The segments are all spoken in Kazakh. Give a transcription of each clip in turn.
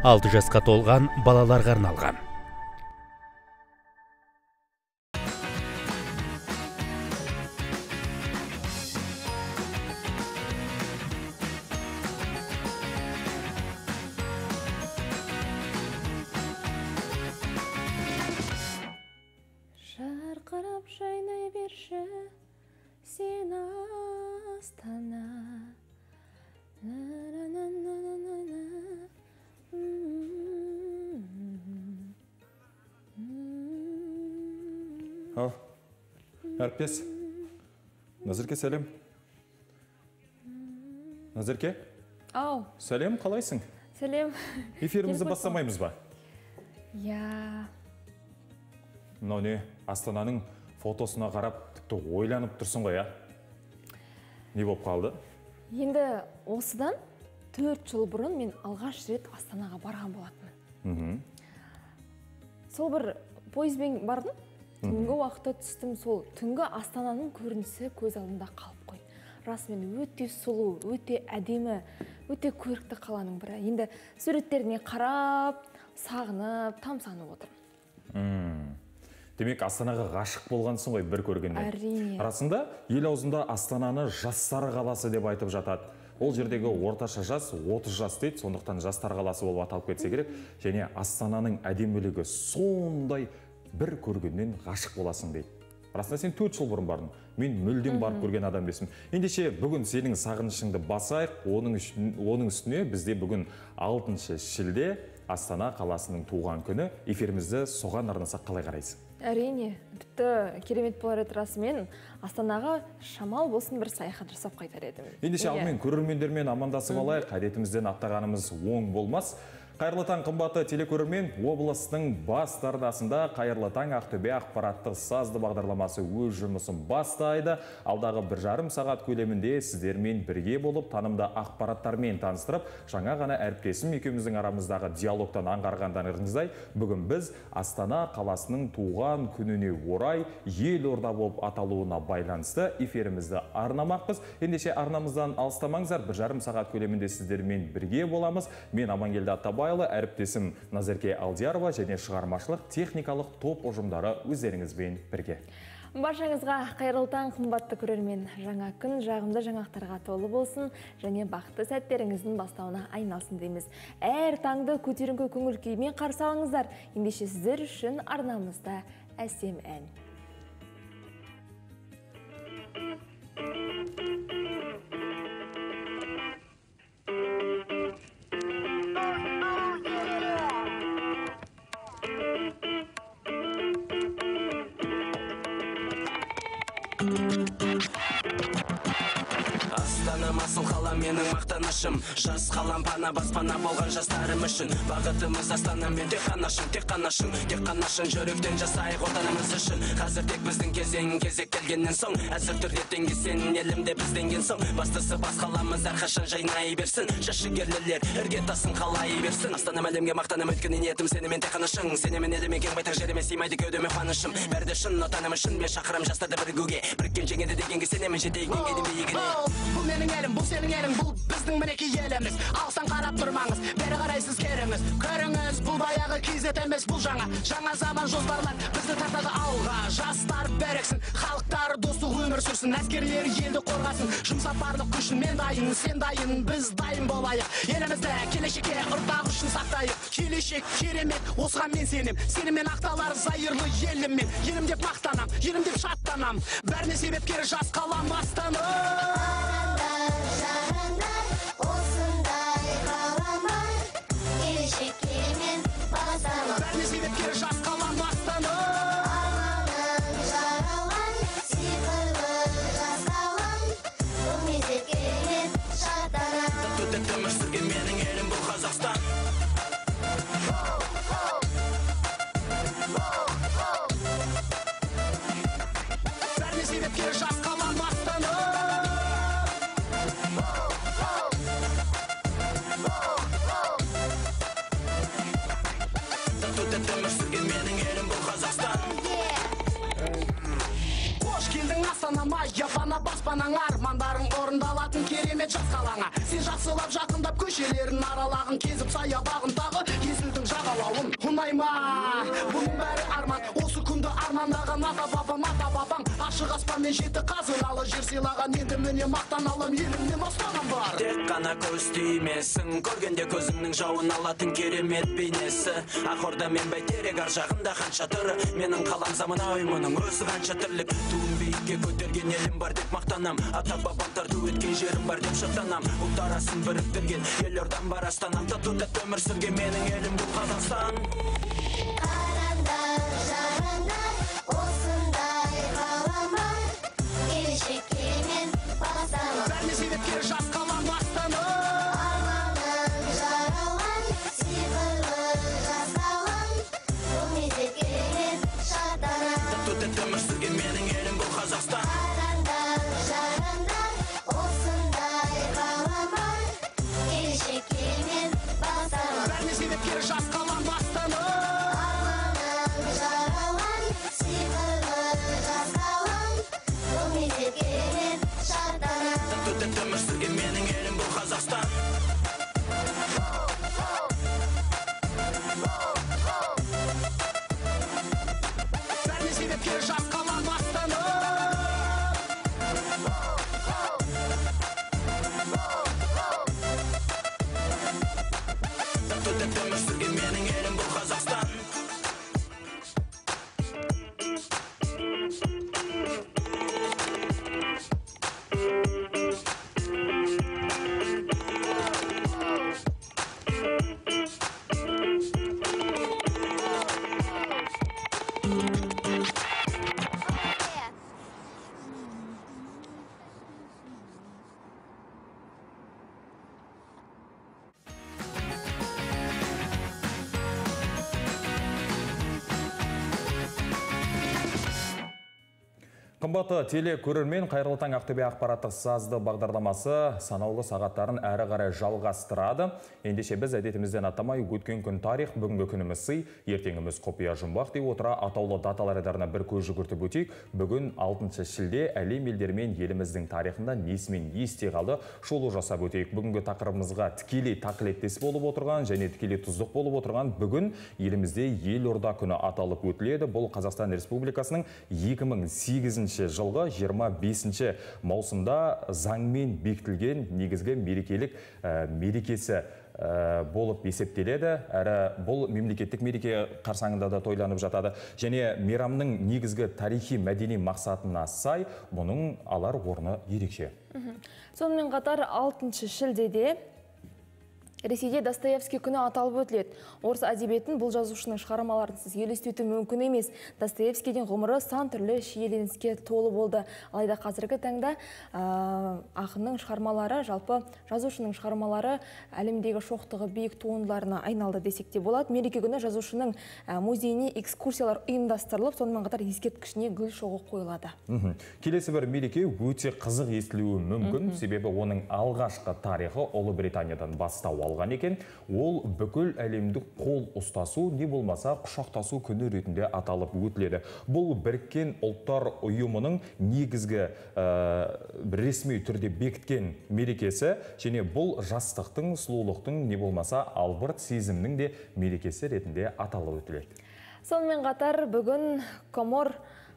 6 жасқа толған балаларға арналған. Жарқырап жайнай берші сен астана. Ал, әріптес. Назерке, сәлем. Назерке? Ау. Сәлем, қалайсың? Сәлем. Эфирімізді бастамаймыз ба? Я. Мынау не, Астананың фотосына қарап, тіпті ойланып тұрсың ғой, Не болып қалды? Енді осыдан 4 жыл бұрын мен алғаш рет Астанаға барған болатынмын. Сол бір пойызбен бардым. Түнгі уақытта түстім, сол түнгі Астананың көрінісі көз алдымда қалып қойды. Расымен өте сұлу, өте әдемі, өте көрікті қаланың бірі. Енді суреттеріне қарап, сағынып, тамсанып отырмын. Демек, Астанаға ғашық болғансың ғой бір көргенде. Әрине. Расында, ел аузында Астананы жастар қаласы деп айтып жатады. Ол жердегі орташа жас 30 жас дейді, сондықтан жастар қаласы болып аталып кетсе керек. Және Астананың әдемілігі сондай бір көргеннен ғашық боласың дейді. Расында сен 4 жыл бұрын бардың. Мен мүлдем барып көрген адам бесім. Ендеше бүгін сенің сағынышыңды басайық. Оның үстіне бізде бүгін 6 шілде Астана қаласының туған күні. Эфирімізді соған арнасақ қалай қарайсың? Әрине, тіпті керемет болар еді расымен Астанаға шамал болсын бір саяхат жасап қайтар едім. Ендеше алдымен көрермендермен амандасып алайық, әдетімізден аттағанымыз оң болмас. Қайырлы таң қымбатты телекөрермен, облыстың бас арнасында Қайырлы таң Ақтөбе ақпараттық сазды бағдарламасы өз жұмысын бастайды. Алдағы 1,5 сағат көлемінде сіздермен бірге болып, танымды ақпараттармен таныстырып, жаңа ғана әріптесім екеуміздің арамыздағы диалогтан аңғарғандарыңыздай, бүгін біз Астана қаласының туған күніне орай елорда болып аталуына байланысты эфирімізді арнамақпыз. Ендеше арнамыздан алыстамаңыздар, 1,5 сағат көлемінде сіздермен бірге боламыз. Мен Амангелді Аттабайұлы, әріптесім Назерке Алдиярова және шығармашылық техникалық топ ұжымдары өздеріңізбен бірге. Баршаңызға қайырлы таң қымбатты көрермен. Жаңа күн жағымды жаңалықтарға толы болсын және бақытты сәттеріңіздің бастауына айналсын дейміз. Әр таңды көтеріңкі көңіл күймен қарсы алыңыздар. Ендеше сіздер үшін арнамызда әсем ән. Асыл қала менің мақтанышым, жас қалам пана баспана болған жастарым үшін. Бағытымыз Астанамен тек қанашың жүректен жасайық отанымыз үшін. Қазір тек біздің кезек келгеннен соң, әзір түрде теңге сенің елімде бізденген соң. Бастысы бас қаламыз әрқашан жайнай берсін, жашыгерлер іргетасын қалай берсін. Астанам әлемге мақтаным өткені ниетім сенімен тек қанашың. Сенемен еліме кең байтақ жеріме сыймайды кеудеме қуанышым. Бәрді шын отаным үшін мен шақырам жастарды бірігуге. Біріккен жеңеді дегенге сенемін жетейік деңгейдің биігіне. Бұл менің елім, бұл сенің елің, бұл біздің мінеки еліміз. Алыстан қарап тұрмаңыз, бері қарайсыз керіңіз. Көріңіз, бұл баяғы кезет емес, бұл жаңа заман жоспарлар бізді тартады алға. Жастар берексін, халықтар достық өмір сүрсін, әскерлер елді қорғасын, жұмсап барлық күшін. Мен дайын, сен дайын, біз дайын болайық. Елімізді келешекке ұрпақ үшін сақтайық. Келешек керемет, осыған мен сенем. Сенімен ақталар зайырлы еліммен. Елім деп мақтанам, елім деп шаттанам. Бәріне себепкер жас қалам Астана. Бәріне себепкер жас қалам Астана. Өмір сүрген менің елім бұл Қазақстан. Бәріне себепкер жас қалам Астана. Өмір сүрген менің елім бұл Қазақстан. Қош келдің Астанама, япана баспанаң, армандарың орындалатын керемет жас қалаңа. Сен жақсылап жақындап көшелерін аралағын, кезіп саябағын тағы ашық аспан мен жеті қазыналы жер сыйлаған, енді міне мақтаналым елімнен бастаған бар. Тек қана көз тимесін, көргенде көзіңнің жауын алатын керемет бейнесі. Ақорда мен бәйтерек ар жағында қанша түрі, менің қалам заманауи мұның өзі қанша тірлік. Туын биікке көтерген елім бар деп мақтанам, ата бабам тарту еткен жерім бар деп шықтанам. Ұлттар арасын біріктірген елордам бар астанам, тату тәтті өмір сүрген менің елім бұл Қазақстан. Қараңдар, жараңдар, осындай қаламан, келешектермен бағасамын. Бәріне себепкері жас қалам Астана. Арманым жаралған, сиқырлы жас қалам, бұл мезеттермен шаттанам. Тату тәтті өмір сүрген менің елім бұл Қазақстан. Қараңдар, жараңдар, осындай қаламан, келешектермен бағасамын. Бәріне себепкері жас қалам Астана. Арманым жаралған, сиқырлы жас қалам, бұл мезеттермен шаттанам. Тату тәтті өмір сүрген менің елім бұл Қазақстан. Бәріне себепкері жас қалам Астана. Тату тәтті өмір сүрген менің елім бұл Қазақстан. Қымбатты теле көрермен, қайырлы таң Ақтөбе ақпараттық сазды бағдарламасы санаулы сағаттарын әрі қарай жалғастырады. Ендеше біз әдетімізден аттамай өткен күн тарих, бүгінгі күніміз сый, ертеңіміз құпия жұмбақ дей отыра атаулы даталар айдарына бір көз жүгіртіп өтейік. Бүгін 6 шілде әлем елдерімен еліміздің тарихында несімен есте қалды шолу жасап өтейік. Бүгінгі тақырыбымызға тікелей тақылеттес болып отырған және тікелей тұздық болып отырған бүгін елімізде елорда күні аталып өтіледі. Бұл Қазақстан Республикасының 2008 жылғы 25 маусымда заңмен бекітілген негізгі мерекелік мерекесі болып есептеледі. Әрі бұл мемлекеттік мереке қарсаңында да тойланып жатады. Және мейрамның негізгі тарихи мәдени мақсатына сай бұның алар орны ерекше. Сонымен қатар 6 шілдеде Ресейде Достоевский күні аталып өтіледі. Орыс әдебиетін бұл жазушының шығармаларынсыз елестету мүмкін емес. Достоевскийдің ғұмыры сан түрлі шиеленіске толы болды. Алайда қазіргі таңда ақынның шығармалары, жалпы жазушының шығармалары әлемдегі шоқтығы биік туындыларына айналды десек те болады. Мереке күні жазушының музейіне экскурсиялар ұйымдастырылып, сонымен қатар ескерткішіне гүл шоғы қойылады. Келесі бір мереке өте қызық естілуі мүмкін, себебі оның алғашқы тарихы Ұлыбританиядан бастау алған екен. Ол бүкіл әлемдік қол ұстасу, не болмаса құшақтасу күні ретінде аталып өтіледі. Бұл біріккен ұлттар ұйымының негізгі ресми түрде бекіткен мерекесі, және бұл жастықтың, сұлулықтың, не болмаса албырт сезімнің де мерекесі ретінде аталып өтіледі. Сонымен қатар бүгін Комор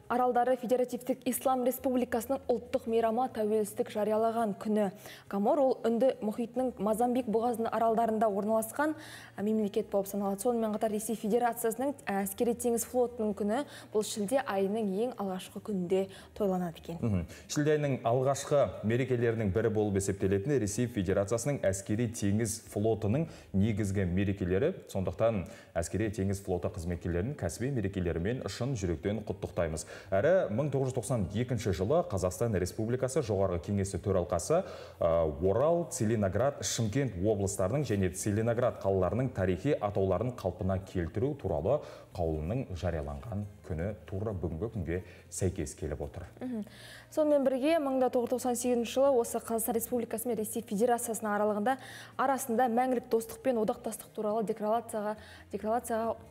Аралдары Федеративтік Ислам Республикасының ұлттық мейрамы тәуелсіздік жариялаған күні. Комор ол Үнді мұхитының Мозамбик бұғазының аралдарында орналасқан мемлекет болып саналады. Сонымен қатар Ресей Федерациясының әскери теңіз флотының күні бұл шілде айының ең алғашқы күнінде тойланады екен. Шілде айының алғашқы мерекелерінің бірі болып есептелетін Ресей Федерациясының әскери теңіз флотының негізгі мерекелері. Сондықтан әскери теңіз флоты қызметкерлерінің кәсіби мерекелерімен шын жүректен құттықтаймыз. Әрі 1992 жылы Қазақстан Республикасы жоғарғы кеңесі төралқасы Орал, Целиноград, Шымкент облыстарының және Целиноград қалаларының тарихи атауларын қалпына келтіру туралы қаулының жарияланған күні тура бүгінгі күнге сәйкес келіп отыр. Сонымен бірге 1998 жылы осы Қазақстан Республикасы мен Ресей Федерациясының арасында мәңгілік достық пен одақтастық туралы декларацияға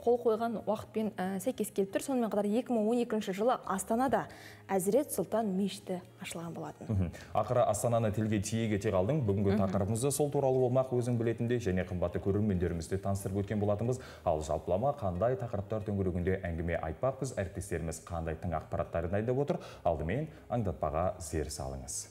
қол қойған уақытпен сәйкес келіп тұр. Сонымен қатар 2012 жылы астанадағы Астанада Әзірет Сұлтан мешіті ашылған болатын. Ақыры Астананы тілге тиек ете қалдың. Бүгінгі тақырыбымызды сол туралы болмақ, өзің білетіндей және қымбатты көрермендерімізді таныстырып өткен болатынбыз. Ал жалпылама қандай тақырыптар төңірегінде әңгіме айтпақпыз, әріптестеріміз қандай тың ақпараттарды дайындап отыр. Алдымен аңдатпаға зер салыңыз.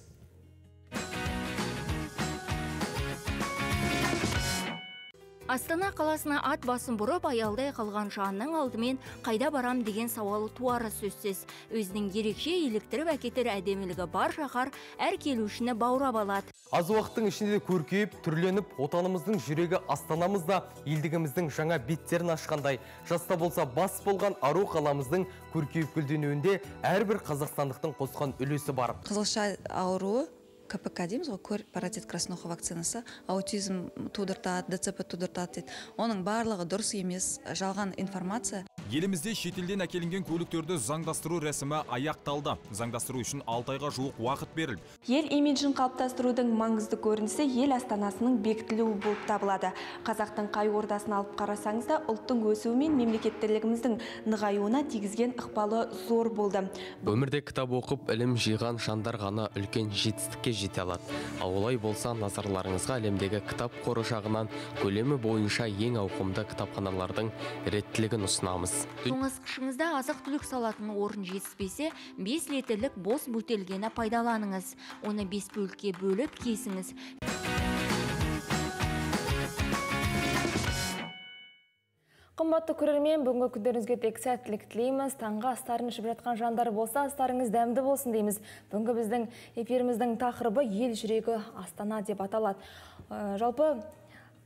Астана қаласына ат басын бұрып аялдай қалған жанның алдымен қайда барам деген сауалы туары сөзсіз. Өзінің ерекше еліктіріп әкетер әдемілігі бар шаһар әр келушіні баурап алады. Аз уақыттың ішінде көркейіп, түрленіп, отанымыздың жүрегі Астанамызда елдігіміздің жаңа беттерін ашқандай, жаста болса бас болған ару қаламыздың көркейіп гүлденуінде әрбір қазақстандықтың қосқан үлесі бар. Қызылша ауруы КПК дейміз ғой, көр паротит краснуха вакцинасы, аутизм тудыртады, ДЦП тудыртады дейді. Оның барлығы дұрыс емес, жалған информация. Елімізде шетелден әкелінген көліктерді заңдастыру рәсімі аяқталды. Заңдастыру үшін 6 айға жуық уақыт берілді. Ел имиджін қалыптастырудың маңызды көрінісі ел астанасының бекітілуі болып табылады. Қазақтың қай ордасын алып қарасаңыз да, ұлттың өсуі мен мемлекеттілігіміздің нығаюына тигізген ықпалы зор болды. Өмірде кітап оқып, ілім жиған жандар ғана үлкен жетістікке жете алады. Ал олай болса, назарларыңызға әлемдегі кітап қоры жағынан көлемі бойынша ең ауқымды кітапханалардың реттілігін ұсынамыз. Тоңыз қышыңызда азық-түлік салатын орын жетіспесе, 5 литрлік бос бөтелкені пайдаланыңыз. Оны 5 бөлікке бөліп кесіңіз. Қымбатты көрермен, бүгінгі күндеріңізге тек сәттілік тілейміз. Таңғы астарын ішіп жатқан жандар болса, астарыңыз дәмді болсын дейміз. Бүгінгі біздің эфиріміздің тақырыбы ел жүрегі Астана деп аталады. Жалпы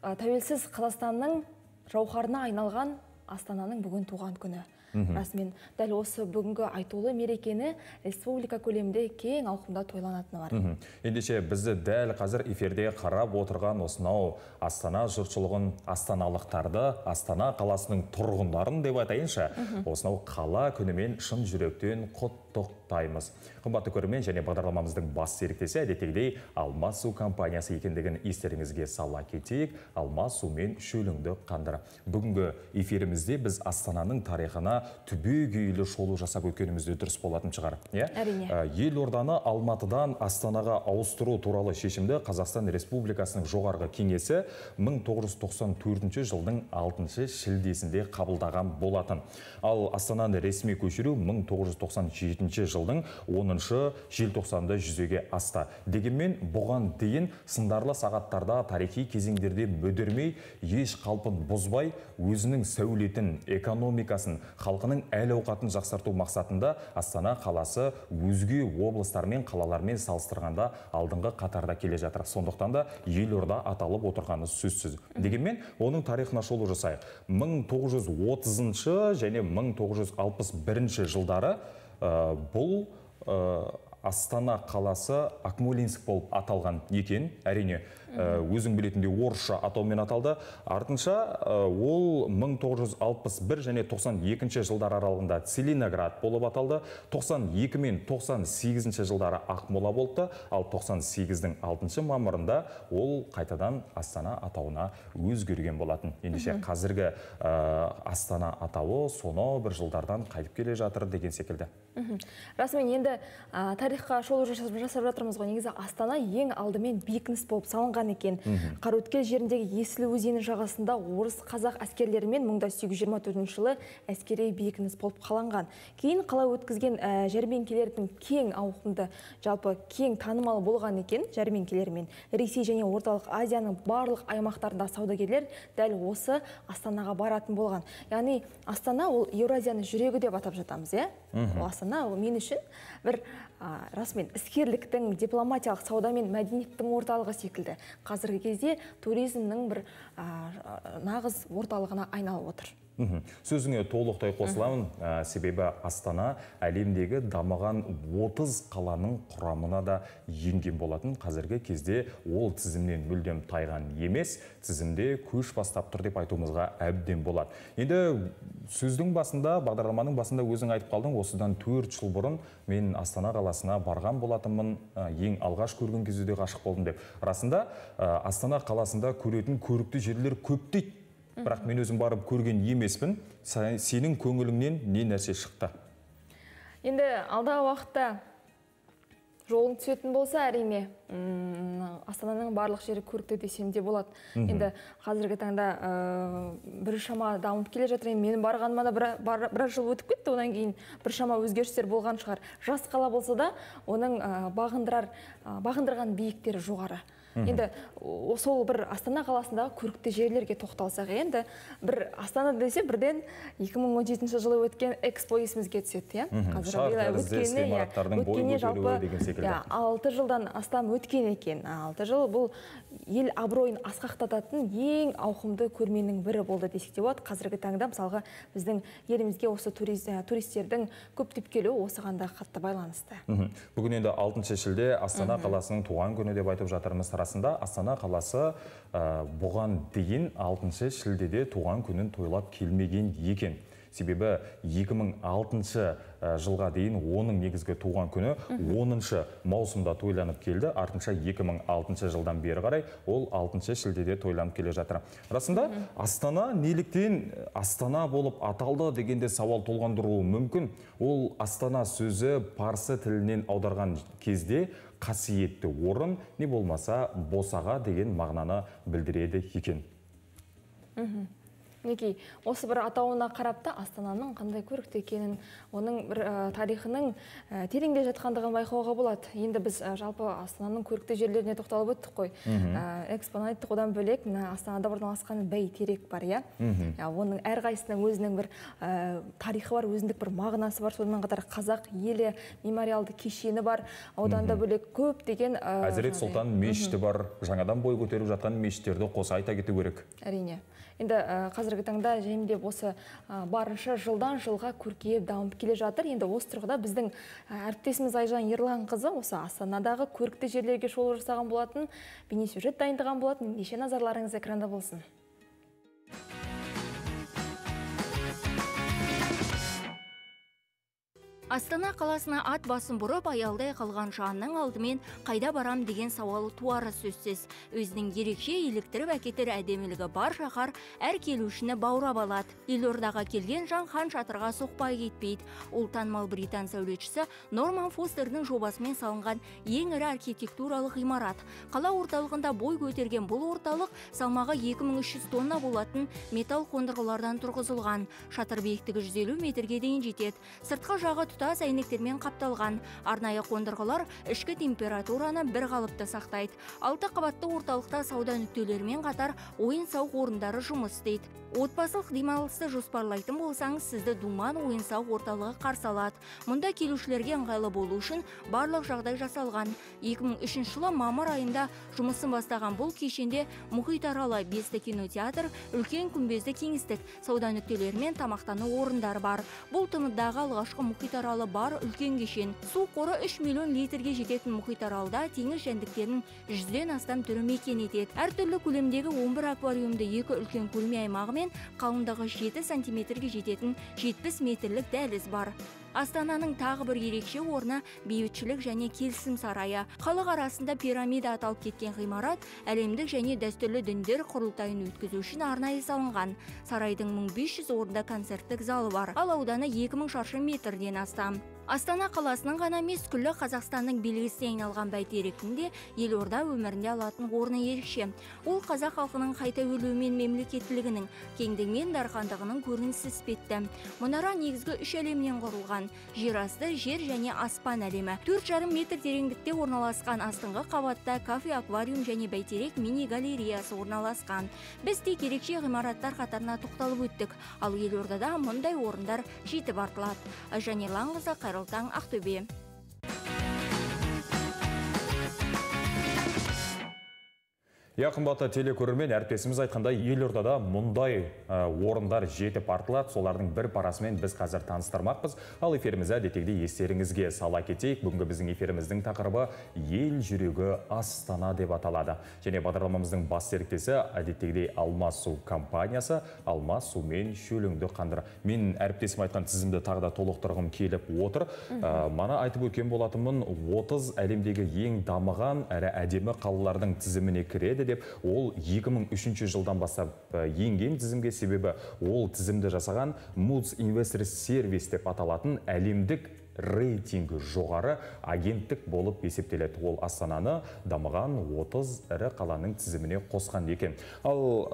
тәуелсіз Қазақстанның жауһарына айналған Астананың бүгін туған күні. Расымен, дәл осы бүгінгі айтулы мерекені республика көлемінде кең ауқымда тойланатыны бар. Ендеше бізді дәл қазір эфирде қарап отырған осынау Астана жұртшылығын, астаналықтарды, Астана қаласының тұрғындарын деп айтайыншы, осынау қала күнімен шын жүректен құттықтаймыз. Қымбатты көрермен, және бағдарламамыздың бас серіктесі әдеттегідей Алмас су компаниясы екендігін естеріңізге сала кетейік. Алмас сумен шөліңді қандыр. Бүгінгі эфирімізде біз Астананың тарихына түбегейлі шолу жасап өткенімізде дұрыс болатын шығар. Әрине. Елорданы Алматыдан Астанаға ауыстыру туралы шешімді Қазақстан Республикасының жоғарғы кеңесі 1994 жылдың 6 шілдесінде қабылдаған болатын. Ал Астананы ресми көшіру 1997 жылдың 10 желтоқсанда жүзеге асты. Дегенмен бұған дейін сындарлы сағаттарда тарихи кезеңдерде мүдірмей, еш қалпын бұзбай, өзінің сәулетін, экономикасын, халқының әл-ауқатын жақсарту мақсатында Астана қаласы өзге облыстармен, қалалармен салыстырғанда алдыңғы қатарда келе жатыр. Сондықтан да елорда аталып отырғаны сөзсіз. Дегенмен, оның тарихына шолу жасайық. 1930 және 1961 жылдары бұл Астана қаласы Акмолинск болып аталған екен. Әрине, өзің білетіндей орысша атаумен аталды. Артынша ол 1961 және 92 жылдар аралығында Целиноград болып аталды. 92 мен 98 жылдары Ақмола болыпты. Ал 98-дің 6 мамырында ол қайтадан Астана атауына өзгерген болатын. Ендеше қазіргі Астана атауы сонау бір жылдардан қайтып келе жатыр деген секілді. Расымен, енді тарихқа шолу жасап жатырмыз ғой. Негізі Астана ең алдымен бекініс болып салынған екен. Қараөткел жеріндегі Есіл өзені жағасында орыс қазақ әскерлерімен 1824 жылы әскери бекініс болып қаланған. Кейін қала өткізген жәрмеңкелердің кең ауқымды, жалпы кең танымал болған екен жәрмеңкелермен. Ресей және Орталық Азияның барлық аймақтарында саудагерлер дәл осы Астанаға баратын болған. Яғни Астана ол Еуразияның жүрегі деп атап жатамыз, Астана ол мен үшін бір расымен іскерліктің, дипломатиялық сауда мен мәдениеттің орталығы секілді. Қазіргі кезде туризмнің бір нағыз орталығына айналып отыр. Сөзіңе толықтай қосыламын, себебі Астана әлемдегі дамыған 30 қаланың құрамына да енген болатын. Қазіргі кезде ол тізімнен мүлдем тайған емес, тізімде көш бастап тұр деп айтуымызға әбден болады. Енді сөздің басында, бағдарламаның басында өзің айтып қалдың, осыдан 4 жыл бұрын мен Астана қаласына барған болатынмын, ең алғаш көрген кезде ғашық болдым деп. Расында Астана қаласында көретін көрікті жерлер көп дейді. Бірақ мен өзім барып көрген емеспін. Сенің көңіліңнен не нәрсе шықты? Енді алдағы уақытта жолың түсетін болса, әрине, Астананың барлық жері көрікті десем де болады. Енді қазіргі таңда біршама дамып келе жатыр. Менің барғаныма да біраз жыл өтіп кетті, одан кейін біршама өзгерістер болған шығар. Жас қала болса да, оның бағындырған биіктері жоғары. Енді сол бір Астана қаласындағы көрікті жерлерге тоқталсақ, енді бір Астана десе бірден 2017 жылы өткен экспо есімізге түседі. Өткеніне жалпы 6 жылдан астам өткен екен. 6 жыл бұл ел абыройын асқақтататын ең ауқымды көрменің бірі болды десек те болады. Қазіргі таңда мысалға біздің елімізге осы туристердің көптеп келуі осыған да қатты байланысты. Бүгін енді 6 шілде Астана қаласының туған күні деп айтып жатырмыз. Арасында Астана қаласы бұған дейін 6 шілдеде туған күнін тойлап келмеген екен. Себебі 2006 жылға дейін оның негізгі туған күні 10 маусымда тойланып келді. Артынша 2006 жылдан бері қарай ол 6 шілдеде тойланып келе жатыр. Расында Астана неліктен Астана болып аталды дегенде сауал толғандыруы мүмкін. Ол Астана сөзі парсы тілінен аударған кезде қасиетті орын, не болмаса босаға деген мағынаны білдіреді екен. Мінекей, осы бір атауына қарапта Астананың қандай көрікті екенін, оның бір тарихының тереңде жатқандығын байқауға болады. Енді біз жалпы Астананың көрікті жерлеріне тоқталып өттік қой. Экспоны айттық, одан бөлек Астанада орналасқан бәйтерек бар, иә? Оның әрқайсының өзінің бір тарихы бар, өзіндік бір мағынасы бар. Сонымен қатар қазақ елі мемориалды кешені бар. Одан да бөлек көп деген Әзірет Сұлтан мешіті бар. Жаңадан бой көтеріп жатқан мешіттерді қоса айта кету керек. Әрине. Енді қазіргі таңда жемдеп осы барынша жылдан жылға көркейіп дамып келе жатыр. Енді осы тұрғыда біздің әріптесіміз Айжан Ерланқызы осы Астанадағы көрікті жерлерге шолу жасаған болатын, бейнесюжет дайындаған болатын. Ендеше назарларыңыз экранда болсын. Астана қаласына ат басын бұрып аялдай қалған жанның алдымен қайда барам деген сауалы туары сөзсіз. Өзінің ерекше еліктіріп әкетер әдемілігі бар шаһар әр келушіні баурап алады. Елордаға келген жан хан шатырға соқпай кетпейді. Ол танымал британ сәулетшісі Норман Фостердің жобасымен салынған ең ірі архитектуралық ғимарат. Қала орталығында бой көтерген бұл орталық салмағы 2300 тонна болатын металл қондырғылардан тұрғызылған. Шатыр биіктігі 150 метрге дейін жетеді. Сыртқы жағы тұтас әйнектермен қапталған. Арнайы қондырғылар ішкі температураны бір қалыпта сақтайды. 6 қабатты орталықта сауда нүктелерімен қатар ойын-сауық орындары жұмыс істейді. Отбасылық демалысты жоспарлайтын болсаңыз, сізді Думан ойын-сауық орталығы қарсы алады. Мұнда келушілерге ыңғайлы болу үшін барлық жағдай жасалған. 2003 жылы мамыр айында жұмысын бастаған бұл кешенде мұхитаралы 5 кинотеатр, үлкен күмбезді кеңістік, сауда нүктелері мен тамақтану орындары бар. Бұл тмд-дағы алғашқы мұхитаралы бар үлкен кешен. Су қоры 3 миллион литрге жететін мұхитаралда теңіз жәндіктерінің 100-ден астам түрі мекен етеді. Әртүрлі көлемдегі 11 аквариумды 2 үлкен көрме аймағы мен қалыңдығы 7 сантиметрге жететін 70 метрлік дәліз бар. Астананың тағы бір ерекше орны бейбітшілік және келісім сарайы. Халық арасында пирамида аталып кеткен ғимарат әлемдік және дәстүрлі діндер құрылтайын өткізу үшін арнайы салынған. Сарайдың 1500 орында концерттік залы бар, ал ауданы 2000 шаршы метрден астам. Астана қаласының ғана емес, күллі Қазақстанның белгісіне айналған бәйтеректің де елорда өмірінде алатын орны ерекше. Ол қазақ халқының қайта өлуі мен мемлекеттілігінің, кеңдігі мен дархандығының көрінісі іспетті. Мұнара негізгі 3 әлемнен құрылған: жер асты, жер және аспан әлемі. 4,5 метр тереңдікте орналасқан астыңғы қабатта кафе, аквариум және бәйтерек мини галереясы орналасқан. Біз тек ерекше ғимараттар қатарына тоқталып өттік, ал елордада мұндай орындар жетіп артылады. Айжан Ерланқызы, Қайырлы Ақтөбе. Қымбатты телекөрермен, әріптесіміз айтқандай, елордада мұндай орындар жетіп артылады. Солардың бір парасымен біз қазір таныстырмақпыз. Ал эфирімізді әдеттегідей естеріңізге сала кетейік. Бүгінгі біздің эфиріміздің тақырыбы ел жүрегі Астана деп аталады. Және бағдарламамыздың бас серіктесі әдеттегідей Алмас Су компаниясы. Алмас сумен шөліңді қандыр. Мен әріптесім айтқан тізімді тағы да толықтырғым келіп отыр. Мана айтып өткен болатынмын, 30 әлемдегі ең дамыған әрі әдемі қалалардың тізіміне кіреді деп. Ол 2003 жылдан бастап енген тізімге, себебі ол тізімді жасаған Moods Investor Service деп аталатын әлемдік рейтингі жоғары агенттік болып есептеледі. Ол Астананы дамыған 30 ірі қаланың тізіміне қосқан екен. Ал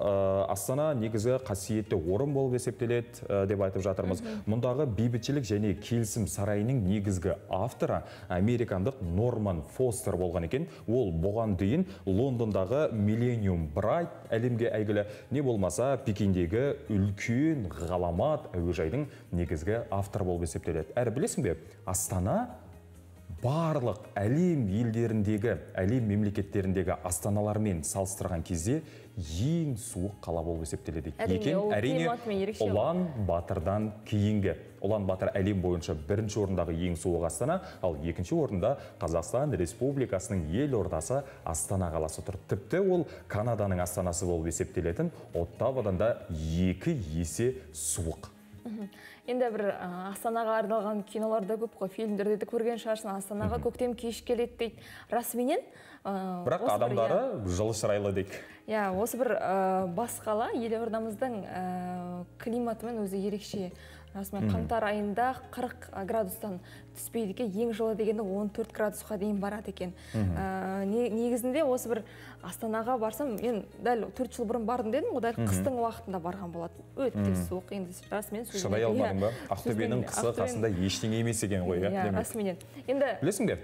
Астана негізгі қасиетті орын болып есептеледі деп айтып жатырмыз. Мұндағы бейбітшілік және келісім сарайының негізгі авторы американдық Норман Фостер болған екен. Ол бұған дейін Лондондағы Millennium Bright әлемге әйгілі, не болмаса Пекиндегі үлкен ғаламат әуежайдың негізгі автор болып есептеледі. Әрі білесің бе, Астана барлық әлем елдеріндегі, әлем мемлекеттеріндегі астаналармен салыстырған кезде ең суық қала болып есептеледі. Әрине, Ұлан Батырдан кейінгі. Ұлан Батыр әлем бойынша бірінші орындағы ең суық Астана, ал екінші орында Қазақстан Республикасының елордасы Астана қаласы тұр. Тіпті ол Канаданың астанасы болып есептелетін Оттавадан да 2 есе суық. Енді бір Астанаға арналған киноларда көп қой, фильмдерде де көрген шығарсың, Астанаға көктем кеш келеді дейді. Расыменен бірақ адамдары жылы шырайлы дейік. Осы бір бас қала елордамыздың климатымен өзі ерекше. Расымен қаңтар айында 40 градустан түспейді екен, ең жылы дегенде 14 градусқа дейін барады екен. Негізінде осы бір Астанаға барсам, мен дәл 4 жыл бұрын бардым дедім, дәл қыстың уақытында барған болады. Өте суық, енді расымен сөзбен. Шыдай алмадың ба? Ақтөбенің қысы қасында ештеңе емес екен ғой. Расымен. Білесің бе,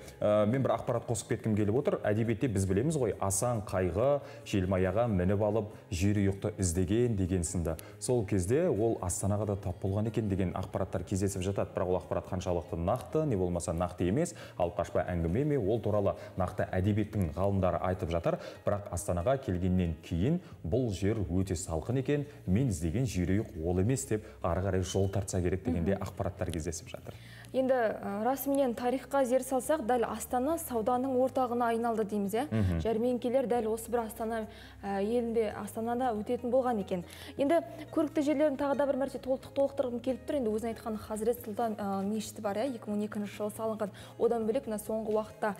мен бір ақпарат қосып кеткім келіп отыр. Әдебиетте біз білеміз ғой, асан қайғы, желмаяға мініп алып, жерұйықты іздеген деген сынды. Сол кезде ол Астанаға да тап болған екен деген ақпараттар кездесіп жатады. Бірақ ол ақпарат қаншалықты нақты, не болмаса нақты емес, алып қашпа әңгіме ме, ол туралы нақты әдебиеттің ғалымдары айтып жатыр. Бірақ Астанаға келгеннен кейін бұл жер өте салқын екен, мен іздеген жерұйық ол емес деп ары қарай жол тартса керек дегенде ақпараттар кездесіп жатыр. Енді расыменен тарихқа зер салсақ, дәл Астана сауданың ортағына айналды дейміз, жәрмеңкелер дәл осы бір Астана елінде, Астанада өтетін болған екен. Енді көрікті жерлерін тағы да бір мәрте толықтырғым келіп тұр. Енді өзің айтқан Хазірет Сұлтан мешіті бар, 2012 жылы салынған. Одан бөлек соңғы уақытта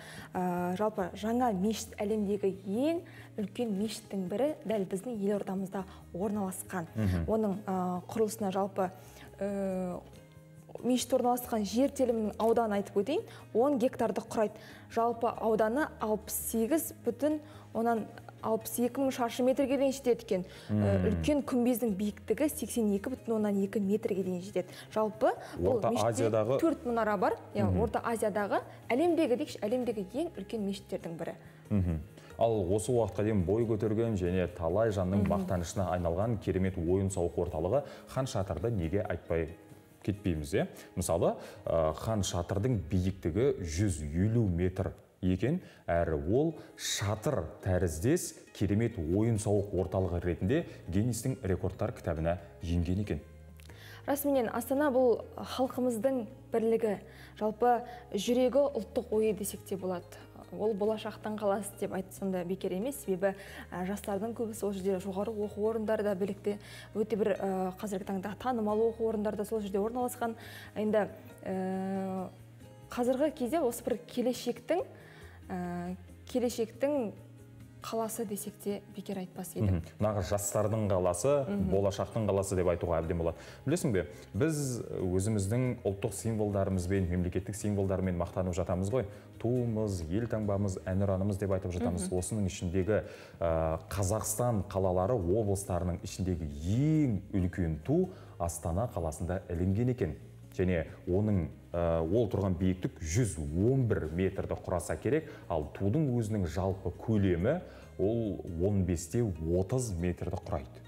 жалпы жаңа мешіт әлемдегі ең үлкен мешіттің бірі дәл біздің елордамызда орналасқан. Оның құрылысына жалпы мешіт орналасқан жер телімінің ауданы айтып өтейін, 10 гектарды құрайды. Жалпы ауданы 62,000 шаршы метрге дейін жетеді екен. Үлкен күмбездің биіктігі 82,2 метрге дейін жетеді. Жалпы бұл мешітте 4 мұнара бар. Орта Азиядағы әлемдегі ең үлкен мешіттердің бірі. Ал осы уақытқа дейін бой көтерген және талай жанның мақтанышына айналған керемет ойын-сауық орталығы Хан Шатырды неге айтпай кетпейміз. Мысалы, Хан Шатырдың биіктігі 150 метр екен, әрі ол шатыр тәріздес керемет ойын-сауық орталығы ретінде Гиннестің рекордтар кітабына енген екен. Расыменен Астана бұл халқымыздың бірлігі, жалпы жүрегі ұлттық ойы десек те болады. Ол болашақтың қаласы деп айтсам да бекер емес, себебі жастардың көбісі ол жерде жоғары оқу орындарда білікті, өте бір қазіргі таңда танымал оқу орындарда сол жерде орналасқан. Енді қазіргі кезде осы бір келешектің қаласы десек те бекер айтпас едім. Нағыз жастардың қаласы, болашақтың қаласы деп айтуға әбден болады. Білесің бе, біз өзіміздің ұлттық символдарымызбен, мемлекеттік символдарымен мақтанып жатамыз ғой. Туымыз, елтаңбамыз, әнұранымыз деп айтып жатамыз. Осының ішіндегі Қазақстан қалалары облыстарының ішіндегі ең үлкен ту Астана қаласында ілінген екен. Және оның ол тұрған биіктік 111 метрді құраса керек, ал тудың өзінің жалпы көлемі ол 15-30 метрді құрайды.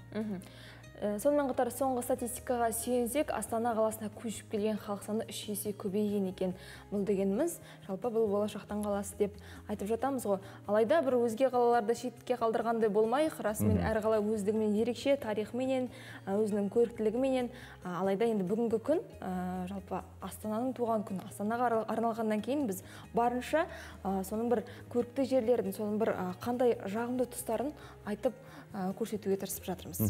Сонымен қатар соңғы статистикаға сүйенсек, Астана қаласына көшіп келген халық саны 3 есе көбейген екен. Бұл дегеніміз, жалпы бұл болашақтың қаласы деп айтып жатамыз ғой. Алайда бір өзге қалаларды шетке қалдырғандай болмайық, расымен әр қала өздігімен ерекше, тарихыменен, өзінің көріктілігіменен. Алайда енді бүгінгі күн, жалпы Астананың туған күні, Астанаға арналғаннан кейін біз барынша соның бір көрікті жерлерін, соның бір қандай жағымды тұстарын айтып көрсетуге тырысып жатырмыз.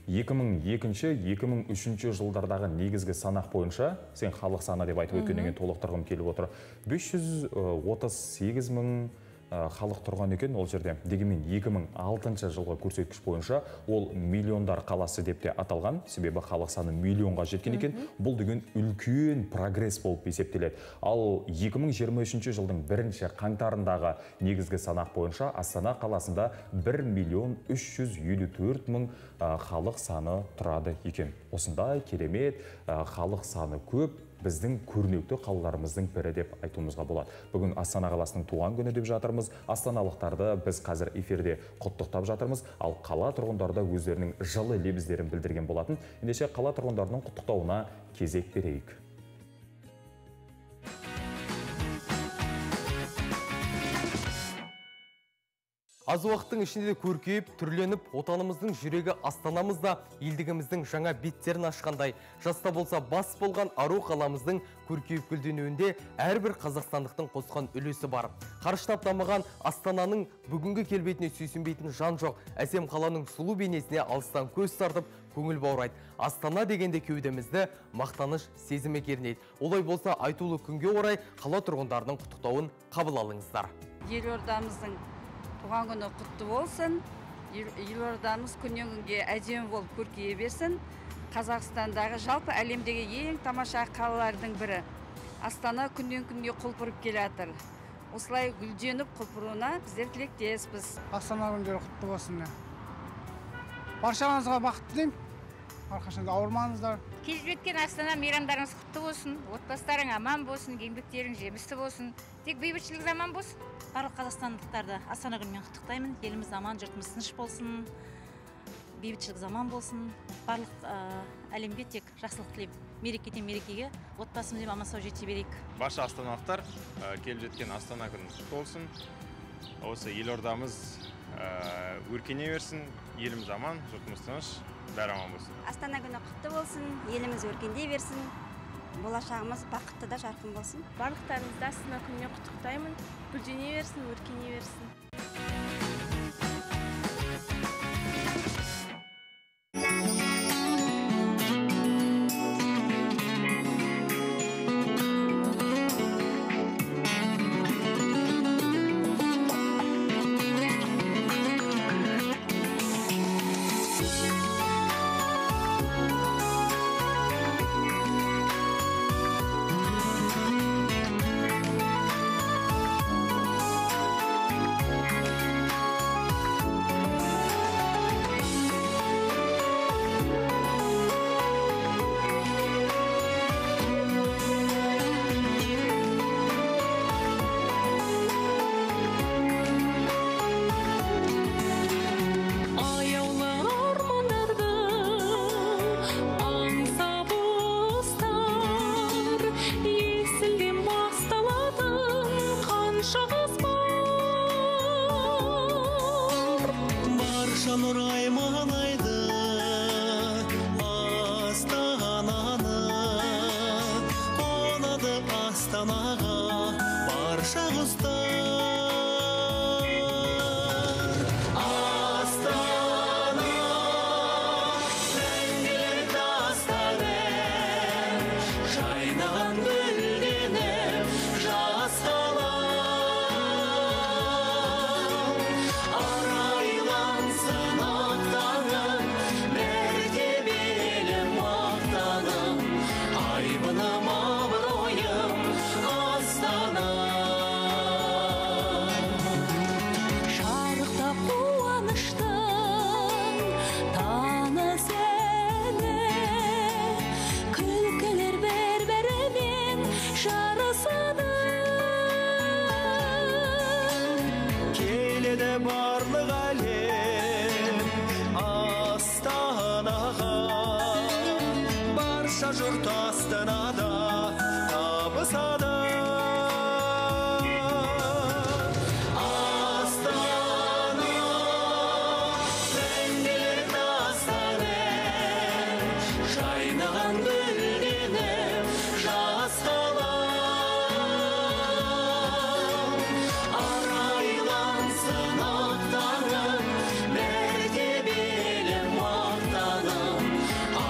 2002-2003 жылдардағы негізгі санақ бойынша, сен халық саны деп айтып өткеннен толықтырғым келіп отыр, 538 халық тұрған екен ол жерде. Дегенмен 2006 жылғы көрсеткіш бойынша ол миллиондар қаласы деп те аталған, себебі халық саны миллионға жеткен екен. Бұл деген үлкен прогресс болып есептеледі. Ал 2023 жылдың 1 қаңтарындағы негізгі санақ бойынша Астана қаласында 1.354.000 халық саны тұрады екен. Осындай керемет халық саны көп, біздің көрнекті қалаларымыздың бірі деп айтуымызға болады. Бүгін Астана қаласының туған күні деп жатырмыз. Астаналықтарды біз қазір эфирде құттықтап жатырмыз, ал қала тұрғындары өздерінің жылы лебіздерін білдірген болатын. Ендеше қала тұрғындарының құттықтауына кезек берейік. Аз уақыттың ішінде көркейіп, түрленіп, отанымыздың жүрегі астанамызда елдігіміздің жаңа беттерін ашқандай, жаста болса бас болған ару қаламыздың көркейіп гүлденуінде әрбір қазақстандықтың қосқан үлесі бар. Қарыштап дамыған Астананың бүгінгі келбетіне сүйсінбейтін жан жоқ, әсем қаланың сұлу бейнесіне алыстан көз тартып, көңіл баурайды. Астана дегенде кеудемізді мақтаныш сезімі кернейді. Олай болса, айтулы күнге орай қала тұрғындарының құттықтауын қабыл алыңыздар. Елордамыздың туған күні құтты болсын. Елордамыз күннен күнге әдемі болып көркейе берсін. Қазақстандағы жалпы әлемдегі ең тамаша қалалардың бірі. Астана күннен күнге құлпырып келе жатыр. Осылай гүлденіп құлпыруына біздер тілектеспіз. Астана күндері құтты болсын. Баршаңызға бақыт тілеймін. Әрқашанда ауырмаңыздар. Келіп жеткен Астана мейрамдарыңыз құтты болсын. Отбасыларың аман болсын, еңбектерің жемісті болсын. Тек бейбітшілік заман болсын. Барлық қазақстандықтарды Астана күнімен құттықтаймын. Еліміз аман, жұртымыз тыныш болсын. Бейбітшілік заман болсын. Барлық әлемге тек жақсылық тілеймін. Мерекеден мерекеге отбасымызбен аман сау жете берейік. Барша астаналықтар келіп жеткен Астана күні құтты болсын. Осы елордамыз өркене берсін, еліміз аман, жұртымыз тыныш, бәрі аман болсын. Астана күні құтты болсын, еліміз өркендей берсін, болашағымыз бақытты да жарқын болсын. Барлықтарыңызды Астана күніне құттықтаймын, гүлдене берсін, өркене берсін.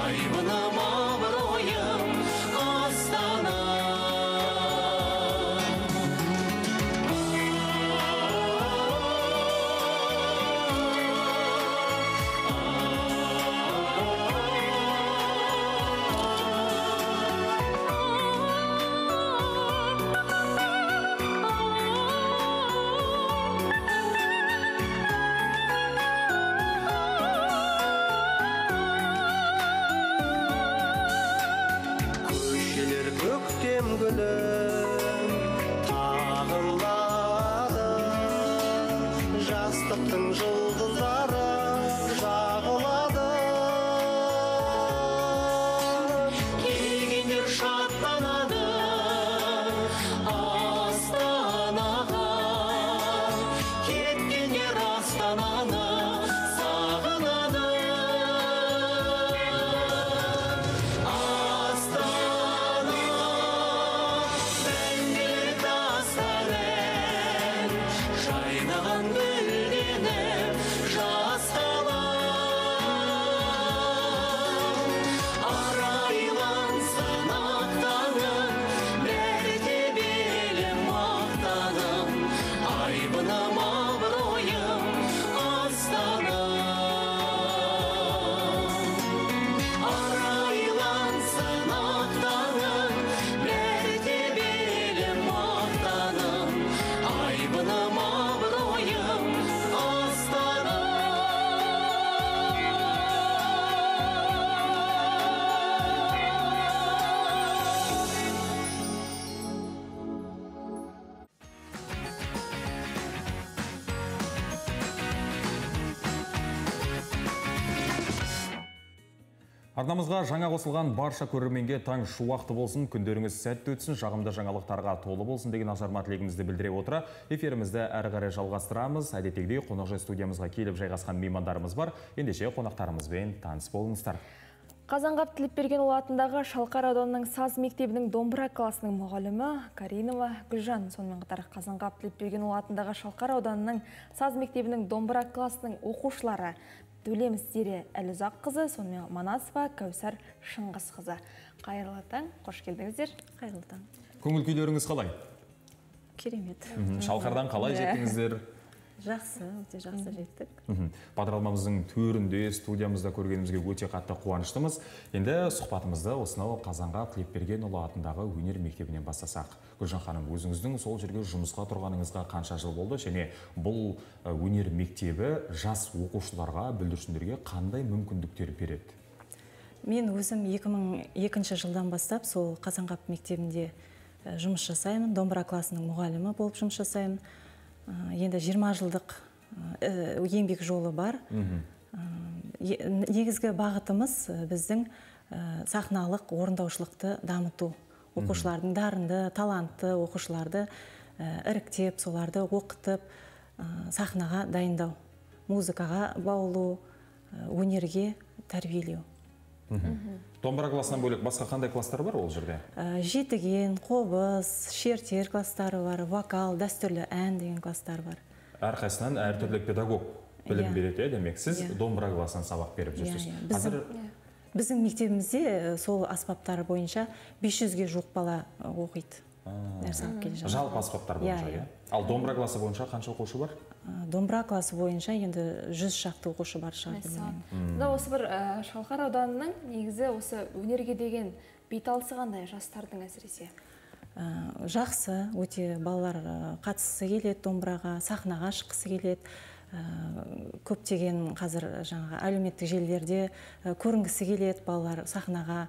Айбыным абыройым бақыттың жұлдыздары жағылады. Келгендер шаттанады Астанаға, кеткендер Астананы сағынады. Астана мәңгілік дастан ән, жайнаған гүлденіп жас қала. Арайлансын ақтаным, мәртебелі мақтаным, айбыным абыройым Астана. Арайлансын ақтаным, мәртебелі мақтаным, айбыным абыройым Астана. Арнамызға жаңа қосылған барша көрерменге таң шуақты болсын, күндеріңіз сәтті өтсін, жағымды жаңалықтарға толы болсын деген азарма тілегімізді білдіре отыра, эфирімізді әрі қарай жалғастырамыз. Әдеттегідей қонақжай студиямызға келіп жайғасқан меймандарымыз бар. Ендеше қонақтарымызбен таныс болыңыздар. Қазанғап Тілепберген атындағы Шалқар ауданының саз мектебінің Домбыра класының мұғалімі Каринова Гүлжан. Сонымен қатар Қазанғап Тілепберген атындағы Шалқар ауданының саз мектебінің Домбыра класының оқушылары Төлеміс Зере Әлізақ қызы, сонымен Манасова Кәусар Шыңғыс қызы. Қайырлы таң, қош келдіңіздер. Қайырлы таң. Көңіл күйлеріңіз қалай? Керемет. Шалқардан қалай жеттіңіздер? Жақсы, өте жақсы жеттік. Бағдарламамыздың төрінде, студиямызда көргенімізге өте қатты қуаныштымыз. Енді сұхбатымызды осынау Қазанғап Тілепберген атындағы өнер мектебінен бастасақ. Гүлжан ханым, өзіңіздің сол жерге жұмысқа тұрғаныңызға қанша жыл болды, және бұл өнер мектебі жас оқушыларға, бүлдіршіндерге қандай мүмкіндіктер береді? Мен өзім 2002 жылдан бастап сол Қазанғап мектебінде жұмыс жасаймын. Домбыра класының мұғалімі болып жұмыс жасаймын. Енді 20 жылдық еңбек жолы бар. Негізгі бағытымыз біздің сахналық орындаушылықты дамыту. Оқушылардың дарынды, талантты оқушыларды іріктеп, соларды оқытып, сахнаға дайындау. Музыкаға баулу, өнерге тәрбиелеу. Домбыра классынан бөлек басқа қандай класстар бар ол жерде? Жетіген, қобыз, шертер класстары бар, вокал, дәстүрлі ән деген класстар бар. Әрқайсынан әртүрлі педагог білім береді, демек сіз домбыра классынан сабақ беріп жүрсіз. Біздің мектебімізде сол аспаптар бойынша 500-ге жуық бала оқиды. Жалпы аспаптар бойынша, ал домбыра классы бойынша қанша оқушы бар? Домбыра классы бойынша енді 100 шақты оқушы бар шығарды. Осы бір Шалқар ауданының негізі осы өнерге деген бейталысы қандай жастардың әсіресе? Жақсы, өте балалар қатысысы келеді домбыраға, сахнаға шыққысы келеді. Көптеген қазір жаңағы әлеуметтік желілерде көрінгісі келеді балалар сахнаға.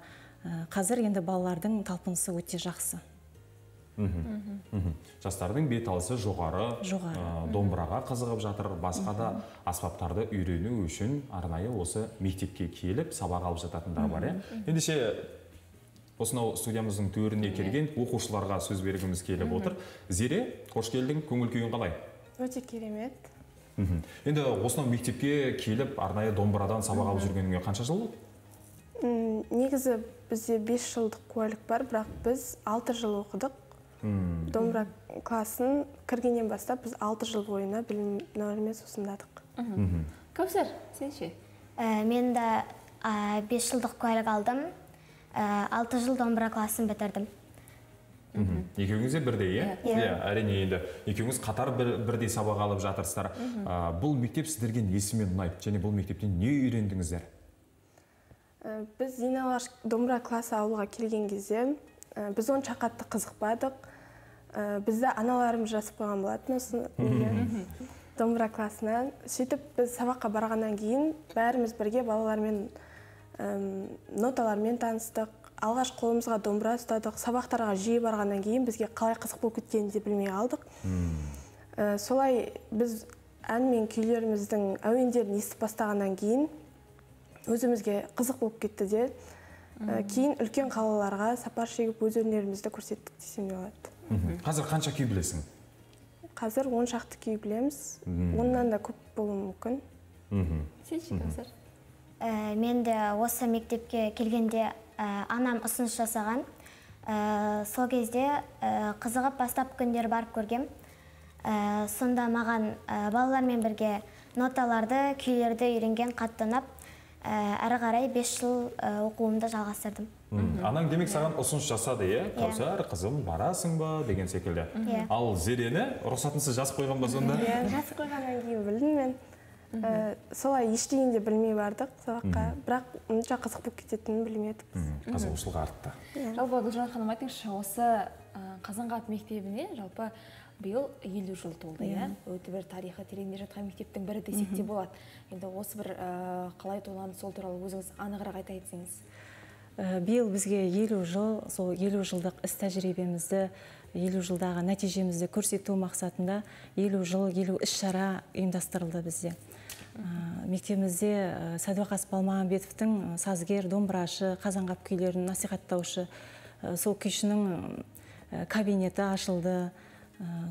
Қазір енді балалардың талпынысы өте жақсы. Жастардың беталысы жоғары, домбыраға қызығып жатыр, басқа да аспаптарды үйрену үшін арнайы осы мектепке келіп сабақ алып жататындар бар. Ендеше осынау студиямыздың төріне келген оқушыларға сөз бергіміз келіп отыр. Зере, қош келдің, көңіл күйің қалай? Өте керемет. Енді осынау мектепке келіп арнайы домбырадан сабақ алып жүргеніңе қанша жыл болды? Негізі бізде 5 жылдық куәлік бар, бірақ біз 6 жыл оқыдық. Домбыра классын кіргеннен бастап біз 6 жыл бойына білімнің осындадық. Кәусар, сен ше? Мен де 5 жылдық куәлік алдым. 6 жыл домбыра классын бітірдім. Екеуіңіз де бірдей, әрине енді екеуіңіз қатар бірдей сабақ алып жатырсыздар. Бұл мектеп сіздерге несімен ұнайды, және бұл мектептен не үйрендіңіздер? Біз ең алғаш домбыра классы ауылға келген кезде біз онша қатты қызықпадық. Бізді аналарымыз жазып қойған болатын осы домбыра классынан. Сөйтіп біз сабаққа барғаннан кейін бәріміз бірге балалармен ноталармен таныстық. Алғаш қолымызға домбыра ұстадық. Сабақтарға жиі барғаннан кейін бізге қалай қызық болып кеткенін де білмей қалдық. Солай біз ән мен күйлеріміздің әуендерін естіп бастағаннан кейін өзімізге қызық болып кетті де кейін үлкен қалаларға сапар шегіп өз өнерімізді көрсеттік десем де болады. Қазір қанша күй білесің? Қазір 10 шақты күй білеміз. Оннан да көп болуы мүмкін. Сен ше Кәусар? Мен де осы мектепке келгенде анам ұсыныс жасаған. Сол кезде қызығып бастап күндер барып көргем. Сонда маған балалармен бірге ноталарды, күйлерді үйренген қатты ұнап, әрі қарай 5 жыл оқуымды жалғастырдым. Анаң демек саған ұсыныс жасады, Кәусар, қызым, барасың ба деген секілді. Ал Зерені рұқсатынсыз жазып қойған ба сонда? Жазып қойғаннан кейін білдім мен. Солай ештеңе білмей бардық сабаққа, бірақ мұнша қызық болып кететінін білмедік. Қызығушылық артты. Жалпы Гүлжан ханым, айтыңызшы, осы Қазанғап мектебіне жалпы биыл 50 жыл толды, өте бір тарихы тереңде жатқан мектептің бірі десек те болады. Енді осы бір қалай тойланды, сол туралы өзіңіз анығырақ айта кетсеңіз. Биыл бізге 50 жыл, сол 50 жылдық іс тәжірибемізді, 50 жылдағы нәтижемізді көрсету мақсатында 50 жыл, 50 іс-шара ұйымдастырылды бізде. Мектебімізде Сәдуақас Балмағанбетовтің сазгер, домбырашы, Қазанғап күйлерін насихаттаушы, сол күйшінің кабинеті ашылды.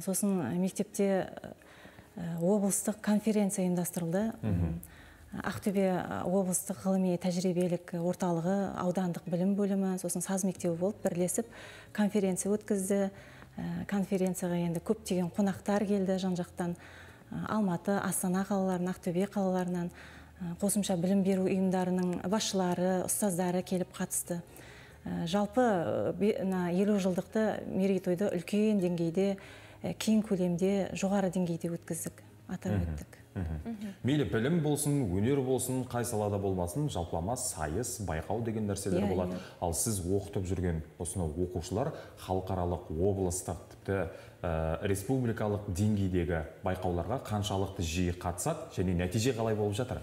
Сосын мектепте облыстық конференция ұйымдастырылды. Ақтөбе облыстық ғылыми тәжірибелік орталығы, аудандық білім бөлімі, сосын саз мектебі болып бірлесіп конференция өткізді. Конференцияға енді көптеген қонақтар келді жан-жақтан. Алматы, Астана қалаларынан, Ақтөбе қалаларынан, қосымша білім беру ұйымдарының басшылары, ұстаздары келіп қатысты. Жалпы 50 жылдықты мерейтойды үлкен деңгейде, кең көлемде, жоғары деңгейде өткіздік, атап өттік. Мейлі білім болсын, өнер болсын, қай салада болмасын, жалпылама сайыс, байқау деген нәрселер болады. Ал сіз оқытып жүрген осынау оқушылар халықаралық, облыстық, тіпті республикалық деңгейдегі байқауларға қаншалықты жиі қатысады және нәтиже қалай болып жатыр?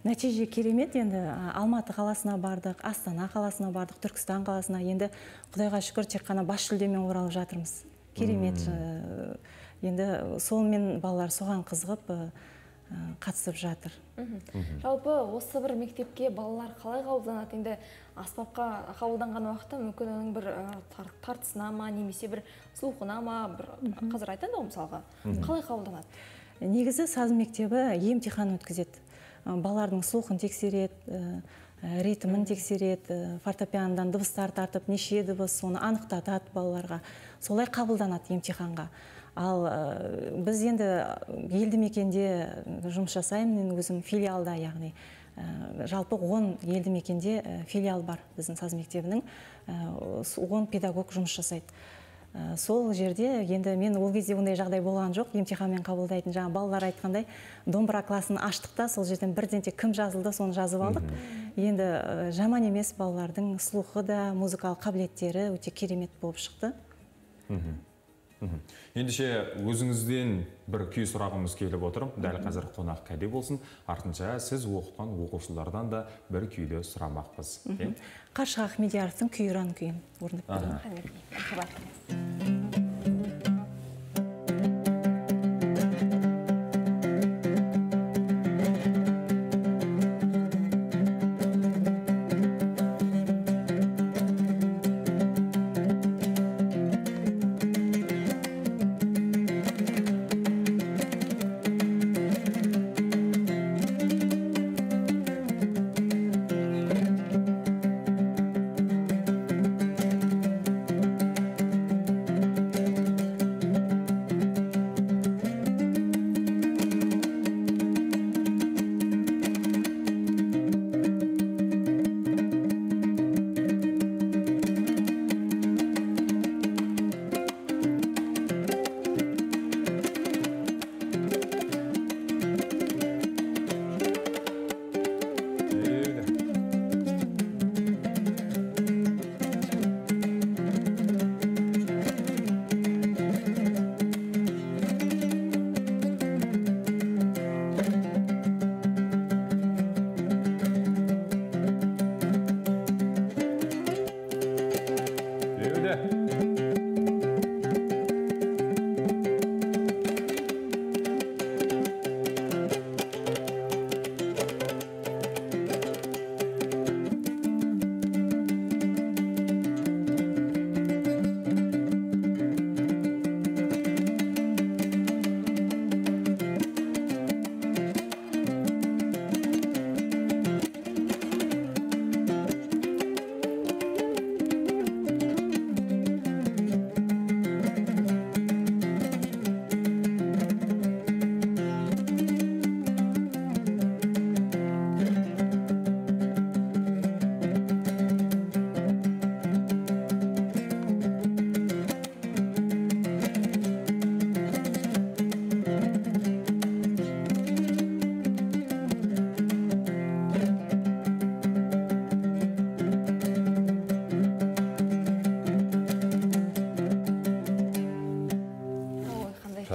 Нәтиже керемет. Енді Алматы қаласына бардық, Астана қаласына бардық, Түркістан қаласына. Енді Құдайға шүкір тек қана бас жүлдемен оралып жатырмыз. Керемет. Енді солмен балалар соған қызығып қатысып жатыр. Жалпы осы бір мектепке балалар қалай қабылданады? Енді аспапқа қабылданған уақытта мүмкін оның бір тартысына ма, немесе бір слухына ма, қазір айтады ғой мысалға. Қалай қабылданады? Негізі саз мектебі емтихан өткізеді. Балалардың слухын тексереді, ритмін тексереді, фортепианодан дыбыстар тартып, неше дыбыс, соны анықтатады балаларға. Солай қабылданады емтиханға. Ал біз енді елді мекенде жұмыс жасаймын, өзім филиалда, яғни жалпы 10 елді мекенде филиал бар біздің саз мектебінің, 10 педагог жұмыс жасайды. Сол жерде енді мен ол кезде ондай жағдай болған жоқ, емтиханмен қабылдайтын. Жаңа балалар айтқандай, домбыра класын аштық та, сол жерден бірден тек кім жазылды, соны жазып алдық. Енді жаман емес, балалардың слухы да, музыкалық қабілеттері өте керемет болып шықты. Ендеше өзіңізден бір күй сұрағымыз келіп отыр. Дәл қазір қонақ кәде болсын, артынша сіз оқытқан оқушылардан да бір күйді сұрамақпыз. Қаршыға Ахмедияровтың Күйран күйін орындап беремін.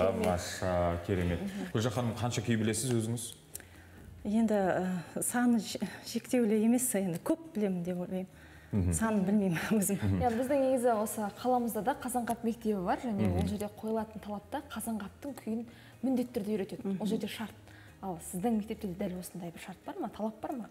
Тамаша, керемет. Гүлжан ханым, қанша күй білесіз өзіңіз? Енді саны шектеулі емес, енді көп білемін деп ойлаймын. Санын білмеймін өзім. Біздің негізі осы қаламызда да Қазанғап мектебі бар, және ол жерде қойылатын талапта Қазанғаптың күйін міндетті түрде үйретеді. Ол жерде шарт. Ал сіздің мектепте де дәл осындай бір шарт бар ма, талап бар ма?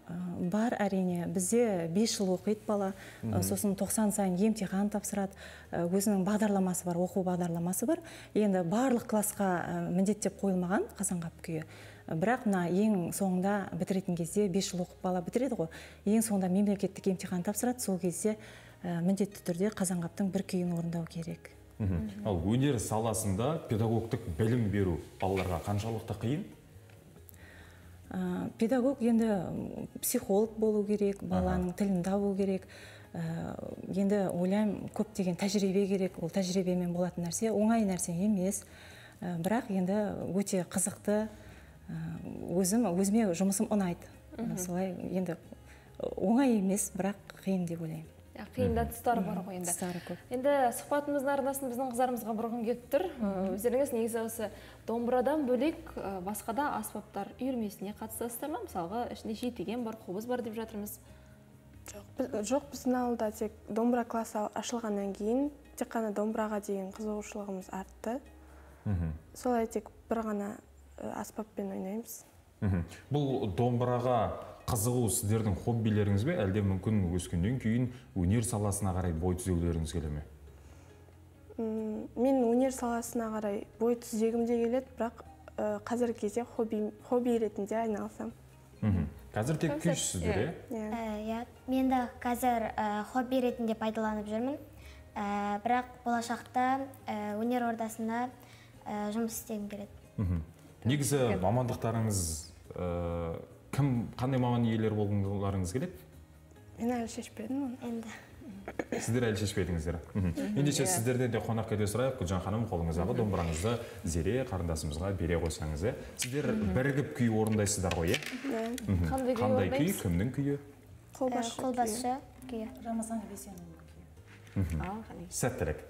Бар, әрине. Бізде 5 жыл оқиды бала, сосын 90 сайын емтихан тапсырады, өзінің бағдарламасы бар, оқу бағдарламасы бар. Енді барлық классқа міндеттеп қойылмаған Қазанғап күйі. Бірақ мына ең соңында бітіретін кезде 5 жыл оқып бала бітіреді ғой. Ең соңында мемлекеттік емтихан тапсырады, сол кезде міндетті түрде Қазанғаптың бір күйін орындау керек. Ал өнер саласында педагогтық білім беру балаларға қаншалықты қиын? Педагог енді психолог болу керек, баланың тілін табу керек. Енді ойлаймын, көптеген тәжірибе керек, ол тәжірибемен болатын нәрсе, оңай нәрсе емес. Бірақ енді өте қызықты, өзіме жұмысым ұнайды. Солай енді оңай емес, бірақ қиын деп ойлаймын. Қиында тұстары бар ғой енді. Енді сұхбатымыздың арнасын біздің қыздарымызға бұрғын кетіп тұр. Өздеріңіз негізі осы домбырадан бөлек басқа да аспаптар үйірмесіне қатысасыздар ма? Мысалға ішінде жетіген бар, қобыз бар деп жатырмыз. Жоқ, біздің ауылда тек домбыра классы ашылғаннан кейін тек қана домбыраға деген қызығушылығымыз артты. Солай тек бір ғана аспаппен ойнаймыз. Бұл домбыраға қызығу сіздердің хоббилеріңіз бе, әлде мүмкін өскеннен кейін өнер саласына қарай бой түзеулеріңіз келе ме? Мен өнер саласына қарай бой түзегім де келеді, бірақ қазіргі кезде хобби ретінде айналысам. Қазір тек күйшісіздер, Иә, мен де қазір хобби ретінде пайдаланып жүрмін. Бірақ болашақта өнер ордасында жұмыс істегім келеді. Негізі мамандықтарыңыз қандай маман иелері болғыларыңыз келеді? Мен әлі шешпедім оны. Сіздер әлі шешпедіңіздер. Ендеше сіздерден де қонақ кете сұрайық. Гүлжан ханым, қолыңыздағы домбыраңызды Зере қарындасымызға бере қойсаңыз. Сіздер бірігіп күй орындайсыздар ғой, қандай күй, кімнің күйі? Қолбасшы күйі. Рамазан Бейсенұлының күйі. Сәттілік.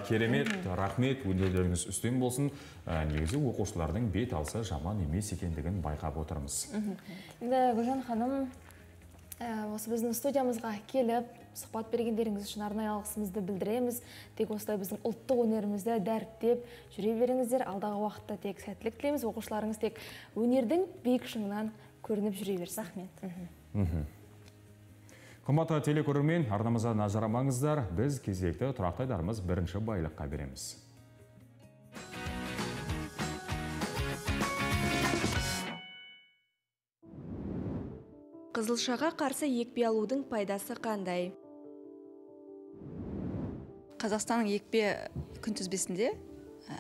Керемет, рахмет, өнерлеріңіз үстем болсын. Негізі оқушылардың бет алысы жаман емес екендігін байқап отырмыз. Енді Гүлжан ханым, Осы біздің студиямызға келіп, сұхбат бергендеріңіз үшін арнайы алғысымызды білдіреміз. Тек осылай біздің ұлттық өнерімізді дәріптеп жүре беріңіздер. Алдағы уақытта тек сәттілік тілейміз. Оқушыларыңыз тек өнердің биік шыңынан көрініп жүре берсін. Рахмет. Қымбатты телекөрермен, арнамыздан ажырамаңыздар. Біз кезекті тұрақтайдарымыз бірінші байлыққа береміз. Қызылшаға қарсы екпе алудың пайдасы қандай? Қазақстанның екпе күнтізбесінде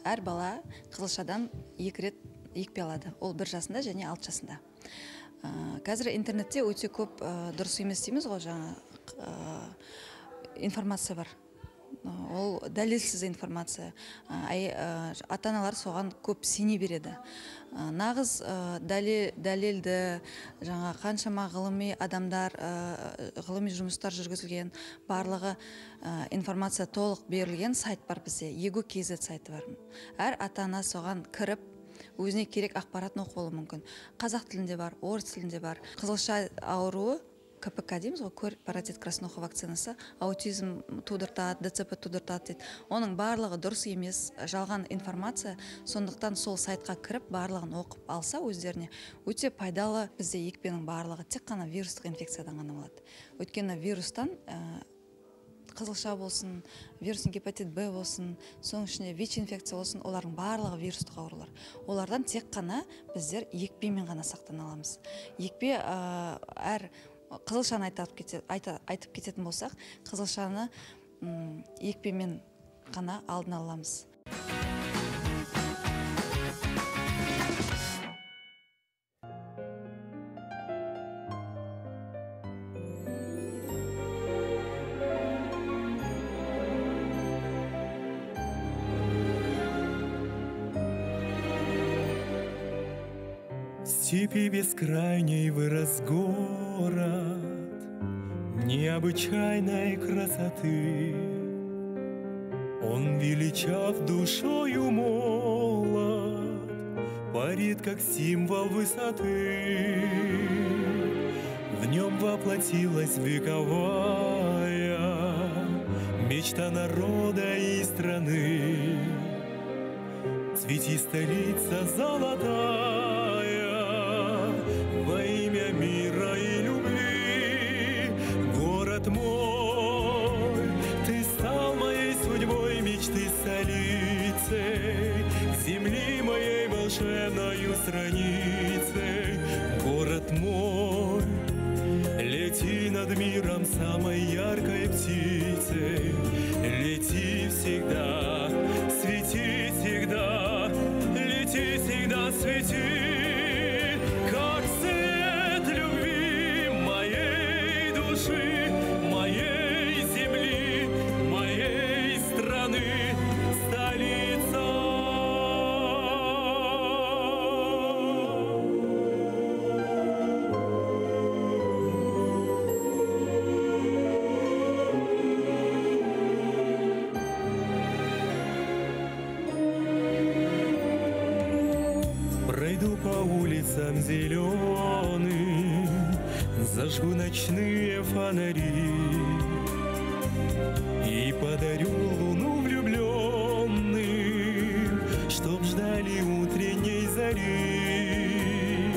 әр бала қызылшадан 2 рет екпе алады. Ол 1 жасында және 6 жасында. Қазір интернетте өте көп дұрыс емес дейміз ғой, жаңа информация бар. Ол дәлелсіз информация. Ата-аналар соған көп сене береді. Нағыз дәлелді, жаңа қаншама ғылыми адамдар, ғылыми жұмыстар жүргізілген, барлығы информация толық берілген сайт бар бізде. Ego.kz сайты бар. Әр ата-ана соған кіріп, өзіне керек ақпаратын оқуы мүмкін. Қазақ тілінде бар, орыс тілінде бар. Қызылша ауруы КПК дейміз ғой, көр паротит краснуха вакцинасы, аутизм тудыртады, ДЦП тудыртады дейді. Оның барлығы дұрыс емес, жалған информация. Сондықтан сол сайтқа кіріп, барлығын оқып алса өздеріне өте пайдалы. Бізде екпенің барлығы тек қана вирустық инфекциядан ғана болады. Өйткені вирустан қызылша болсын, вирусный гепатит Б болсын, соның ішіне ВИЧ-инфекция болсын, олардың барлығы вирустық аурулар. Олардан тек қана біздер екпемен ғана сақтана аламыз. Екпе әр қызылшаны айтып кететін болсақ, қызылшаны екпемен ғана алдын аламыз. Степи бескрайней вырос город необычайной красоты. Он величав душою молод, парит как символ высоты. В нем воплотилась вековая мечта народа и страны. Цвети, столица золотая, во имя мира и любви. Город мой, ты стал моей судьбой, мечты столицей, земли моей волшебною страницей. Город мой, лети над миром самой яркой птицей. Лети всегда, свети всегда, лети всегда, свети. Зеленым зажгу ночные фонари и подарю луну влюбленным, чтоб ждали утренней зари.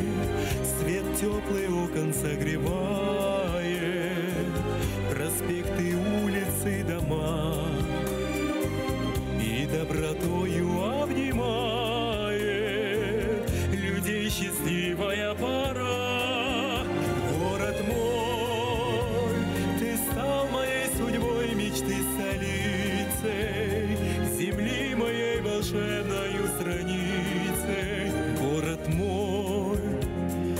Свет теплый окон согревает проспекты, улицы, дома и добротою обнимает людей счастливая пора. Город мой, ты стал моей судьбой, мечты столицей, земли моей волшебною страницей. Город мой,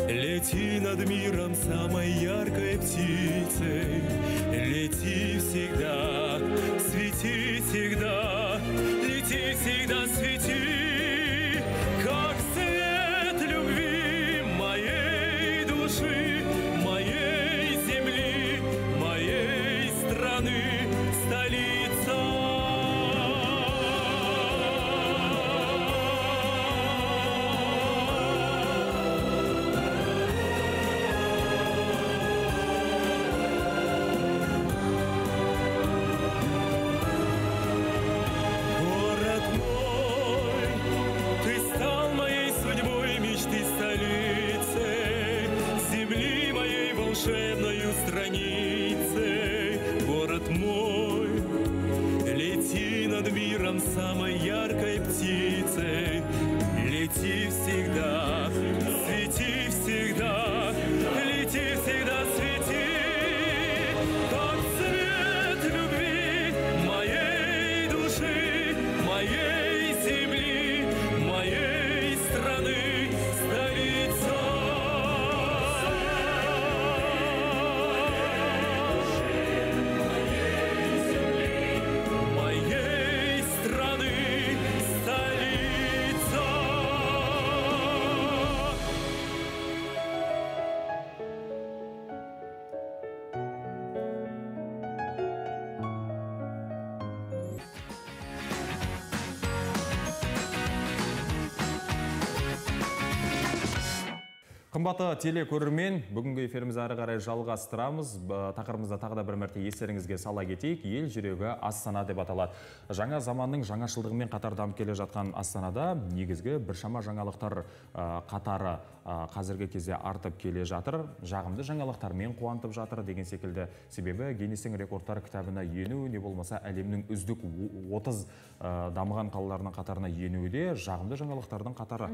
лети над миром самой яркой птицей. Лети всегда, свети всегда, лети всегда, свети. самой яркой птицей. Лети всегда, свети всегда, лети всегда, свети. Тот свет любви моей души, моей земли, моей страны, столица. Моей страны, столица. Қымбатты телекөрермен, бүгінгі эфиріміз ары қарай жалғастырамыз. Тақырыбымызда тағы да бір мәрте естеріңізге сала кетейік. Ел жүрегі Астана деп аталады. Жаңа заманның жаңашылдығымен қатар дамып келе жатқан Астанада негізгі біршама жаңалықтар қатары қазіргі кезде артып келе жатыр. Жағымды жаңалықтармен қуантып жатыр деген секілді. Себебі Гиннестің рекордтар кітабына ену, не болмаса әлемнің үздік 30 дамыған қалаларының қатарына енуде жағымды жаңалықтардың қатары.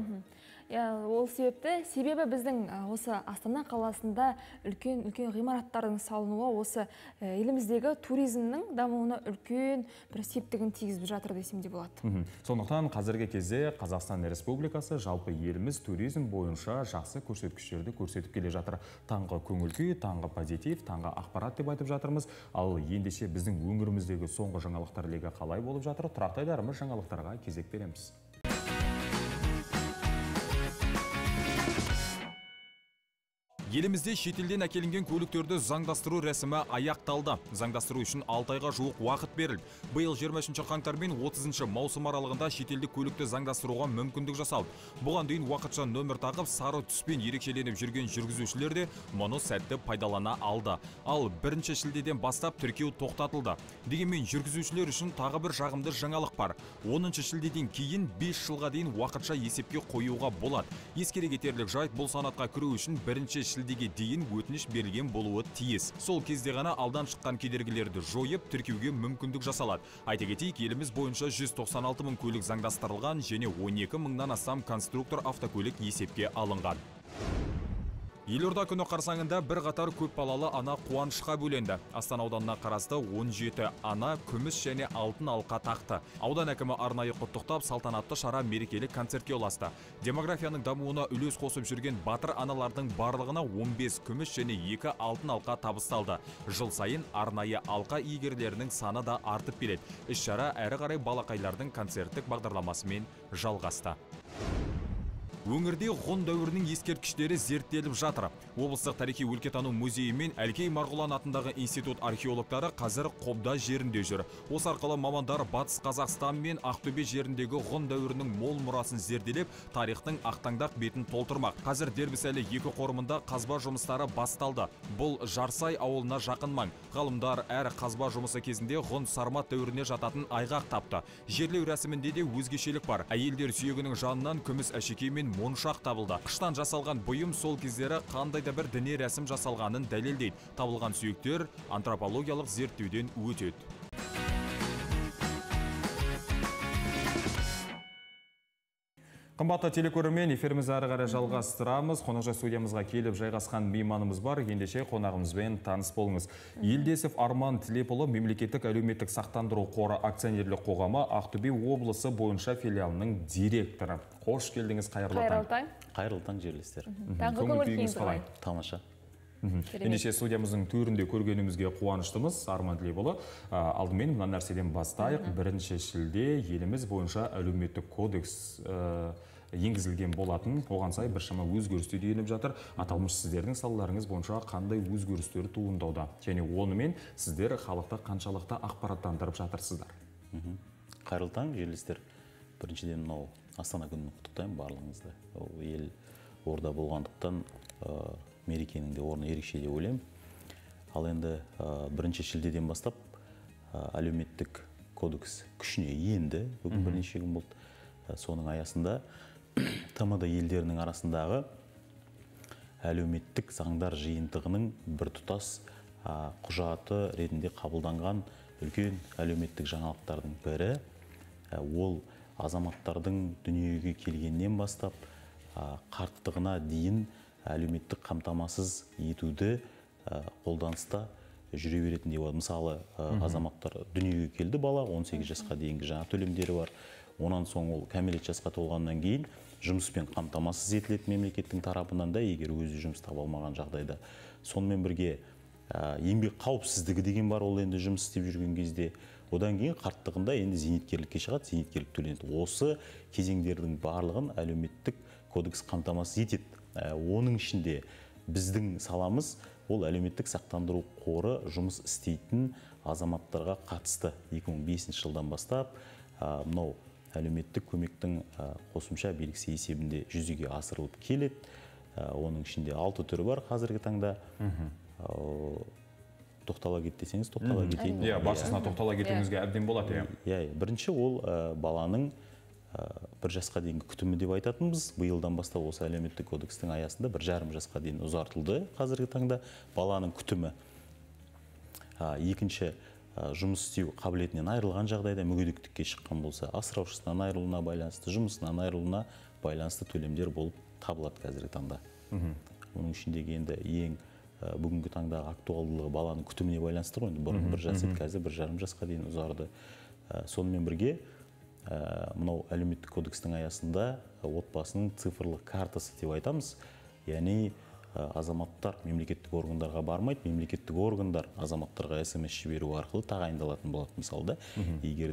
Ол себебі біздің осы Астана қаласында үлкен ғимараттардың салынуы осы еліміздегі туризмнің дамуына үлкен бір септігін тигізіп жатыр десем де болады. Сондықтан қазіргі кезде Қазақстан Республикасы жалпы еліміз туризм бойынша жақсы көрсеткіштерді көрсетіп келе жатыр. Таңғы көңіл-күй, таңғы позитив, таңғы ақпарат деп айтып жатырмыз. Ал ендеше біздің өңіріміздегі соңғы жаңалықтар легі қалай болып жатыр? Тұрақты айдарымыз жаңалықтарға кезек береміз. Елімізде шетелден әкелінген көліктерді заңдастыру рәсімі аяқталды. Заңдастыру үшін 6 айға жуық уақыт берілді. Биыл 23 қаңтар мен 30 маусым аралығында шетелдік көлікті заңдастыруға мүмкіндік жасалды. Бұған дейін уақытша нөмір тағып, сары түспен ерекшеленіп жүрген жүргізушілер де мұны сәтті пайдалана алды. Ал 1 шілдеден бастап тіркеу тоқтатылды. Дегенмен жүргізушілер үшін тағы бір жағымды жаңалық бар. 10 шілдеден кейін 5 жылға дейін уақытша есепке қоюға болады. Ескере кетерлік жайт, бұл санатқа кіру үшін 1 шілдеге дейін өтініш берілген болуы тиіс. Сол кезде ғана алдан шыққан кедергілерді жойып, тіркеуге мүмкіндік жасалады. Айта кетейік, еліміз бойынша 196 мың көлік заңдастырылған және 12 мыңнан астам конструктор автокөлік есепке алынған. Елорда күні қарсаңында бір қатар көпбалалы ана қуанышқа бөленді. Астана ауданына қарасты 17 ана күміс және алтын алқа тақты. Аудан әкімі арнайы құттықтап, салтанатты шара мерекелік концертке ұласты. Демографияның дамуына үлес қосып жүрген батыр аналардың барлығына 15 күміс және 2 алтын алқа табысталды. Жыл сайын арнайы алқа иегерлерінің саны да артып келеді. Іс-шара әрі қарай балақайлардың концерттік бағдарламасымен жалғасты. Өңірде ғұн дәуірінің ескерткіштері зерттеліп жатыр. Облыстық тарихи өлкетану музейі мен Әлкей Марғұлан атындағы институт археологтары қазір Қобда жерінде жүр. Осы арқылы мамандар Батыс Қазақстан мен Ақтөбе жеріндегі ғұн дәуірінің мол мұрасын зерделеп, тарихтың ақтаңдақ бетін толтырмақ. Қазір Дербісәлі 2 қорымында қазба жұмыстары басталды. Бұл Жарсай ауылына жақын маң. Ғалымдар әр қазба жұмысы кезінде ғұн Сармат дәуіріне жататын айғақ тапты. Жерлеу рәсімінде де өзгешелік бар. Әйелдер сүйегінің жанынан күміс әшекей мен моншақ табылды. Қыштан жасалған бұйым сол кездері қандай да бір діни рәсім жасалғанын дәлелдейді. Табылған сүйектер антропологиялық зерттеуден өтеді. Қымбатты телекөрермен, эфиріміз әрі қарай жалғастырамыз. Қонақжай студиямызға келіп жайғасқан мейманымыз бар. Ендеше қонағымызбен таныс болыңыз. Елдесов Арман Тілепұлы мемлекеттік әлеуметтік сақтандыру қоры акционерлік қоғамы Ақтөбе облысы бойынша филиалының директоры. Қош келдіңіз, қайырлы таң. Қайырлы таң жерлестер. Таңғы көңіл-күйіңіз қалай? Тамаша. Ендеше студиямыздың төрінде көргенімізге қуаныштымыз. Арман Тілепұлы, алдымен мына нәрседен бастайық. 1 шілде еліміз бойынша әлеуметтік кодекс енгізілген болатын. Оған сай біршама өзгерістер еніп жатыр. Аталмыш сіздердің салаларыңыз бойынша қандай өзгерістер туындауда? Және онымен сіздер халықты қаншалықты ақпараттандырып жатырсыздар? Қайырлы таң жерлестер. Біріншіден мынау Астана күнін құттықтаймын барлығыңызды. Ел орда болғандықтан мерекенің де орны ерекше деп ойлаймын. Ал енді 1 шілдеден бастап әлеуметтік кодекс күшіне енді. Бүгін бірнеше күн болды. Соның аясында ТМД елдерінің арасындағы әлеуметтік заңдар жиынтығының біртұтас құжаты ретінде қабылданған үлкен әлеуметтік жаңалықтардың бірі ол азаматтардың дүниеге келгеннен бастап қарттығына дейін әлеуметтік қамтамасыз етуді қолданыста жүре беретін деп болады. Мысалы, азаматтар дүниеге келді бала, 18 жасқа дейінгі жаңа төлемдері бар. Онан соң ол кәмелет жасқа толғаннан кейін жұмыспен қамтамасыз етіледі мемлекеттің тарапынан да, егер өзі жұмыс таба алмаған жағдайда. Сонымен бірге еңбек қауіпсіздігі деген бар, ол енді жұмыс істеп жүрген кезде. Одан кейін қарттығында енді зейнеткерлікке шығады, зейнеткерлік төленеді. Осы кезеңдердің барлығын әлеуметтік кодекс қамтамасыз етеді. Оның ішінде біздің саламыз ол әлеуметтік сақтандыру қоры жұмыс істейтін азаматтарға қатысты 2005 жылдан бастап мынау әлеуметтік көмектің қосымша белгісі есебінде жүзеге асырылып келеді. Оның ішінде 6 түрі бар қазіргі таңда. Тоқтала кет десеңіз, тоқтала кетейін. Баршасына тоқтала кетуіңізге әбден болады. Бірінші ол баланың 1 жасқа дейінгі күтімі деп айтатынбыз. Биылдан бастап осы әлеуметтік кодекстің аясында 1,5 жасқа дейін ұзартылды қазіргі таңда баланың күтімі. Екінші, жұмыс істеу қабілетінен айырылған жағдайда, мүгедектікке шыққан болса, асыраушысынан айырылуына байланысты, жұмысынан айырылуына байланысты төлемдер болып табылады қазіргі таңда. Оның ішіндегі енді ең бүгінгі таңда актуалдылығы баланың күтіміне байланысты ғой. Бұрын 1 жас еді, қазір 1,5 жасқа дейін ұзарды. Сонымен бірге мынау әлеуметтік кодекстің аясында отбасының цифрлық картасы деп айтамыз. Яғни азаматтар мемлекеттік органдарға бармайды, мемлекеттік органдар азаматтарға SMS жіберу арқылы тағайындалатын болады. Мысалы,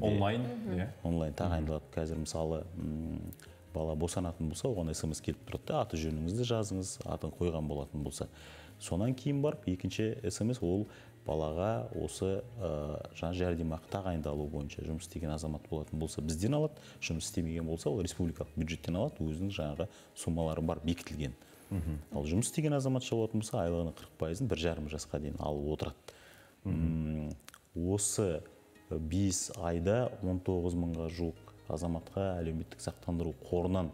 онлайн тағайындалады. Қазір мысалы бала босанатын болса, оған SMS келіп тұрады, аты жөніңізді жазыңыз, атын қойған болатын болса. Сонан кейін барып, екінші SMS ол балаға осы жәрдемақы тағайындалу бойынша жұмыс істеген азамат болатын болса, бізден алады, жұмыс істемеген болса, ол республикалық бюджеттен алады, өзінің жаңағы суммалары бар, бекітілген. Ал жұмыс істеген азаматша болатын болса, айлығының 40%-ын 1,5 жасқа дейін алып отырады. Осы 5 айда 19 мыңға жуық азаматқа әлеуметтік сақтандыру қорынан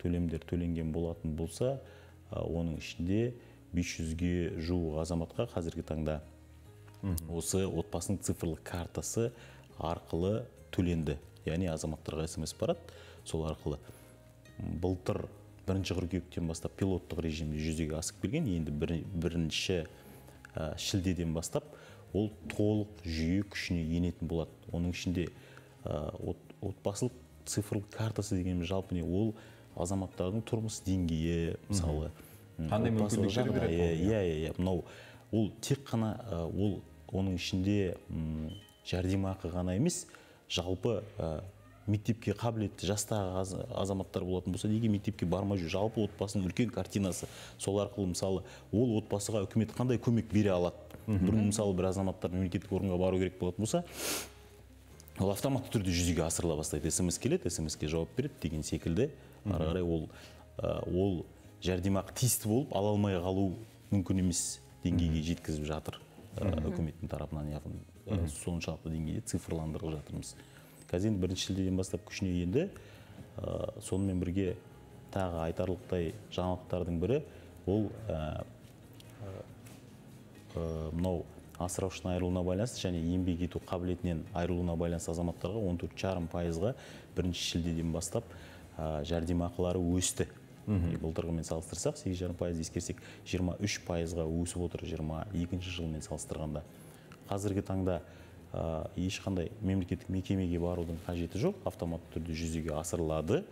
төлемдер төленген болатын болса, оның ішінде 500-ге жуық азаматқа қазіргі таңда осы отбасының цифрлық картасы арқылы төленді. Яғни азаматтарға SMS барады, сол арқылы. Былтыр 1 қыркүйектен бастап пилоттық режимде жүзеге асып келген, енді 1 шілдеден бастап ол толық жүйе күшіне енетін болады. Оның ішінде отбасылық цифрлық картасы деген жалпы не, ол азаматтардың тұрмыс деңгейі, мысалы, қандай мүмкіндіктері береді? Мынау ол тек қана оның ішінде жәрдемақы ғана емес, жалпы мектепке қабілетті жастағы азаматтар болатын болса, неге мектепке бармай жүр, жалпы отбасының үлкен картинасы. Сол арқылы мысалы ол отбасыға үкімет қандай көмек бере алады. Бұрын мысалы бір азаматтар мемлекеттік органға бару керек болатын болса, ол автоматты түрде жүзеге асырыла бастайды. SMS келеді, SMS-ке жауап береді деген секілді. Ары қарай ол жәрдемақы тиісті болып, ала алмай қалу мүмкін емес деңгейге жеткізіп жатыр үкіметтің тарапынан, яғни соншалықты деңгейде цифрландырып жатырмыз. Қазір 1 шілдеден бастап күшіне енді. Сонымен бірге тағы айтарлықтай жаңалықтардың бірі ол мынау асыраушысынан айырылуына байланысты және еңбек ету қабілетінен айырылуына байланысты азаматтарға 14,5%-ға 1 шілдеден бастап жәрдемақылары өсті. Былтырғымен салыстырсақ, 8,5% ескерсек, 23%-ға өсіп отыр 22 жылмен салыстырғанда. Қазіргі таңда ешқандай мемлекеттік мекемеге барудың қажеті жоқ, автоматты түрде жүзеге асырылады.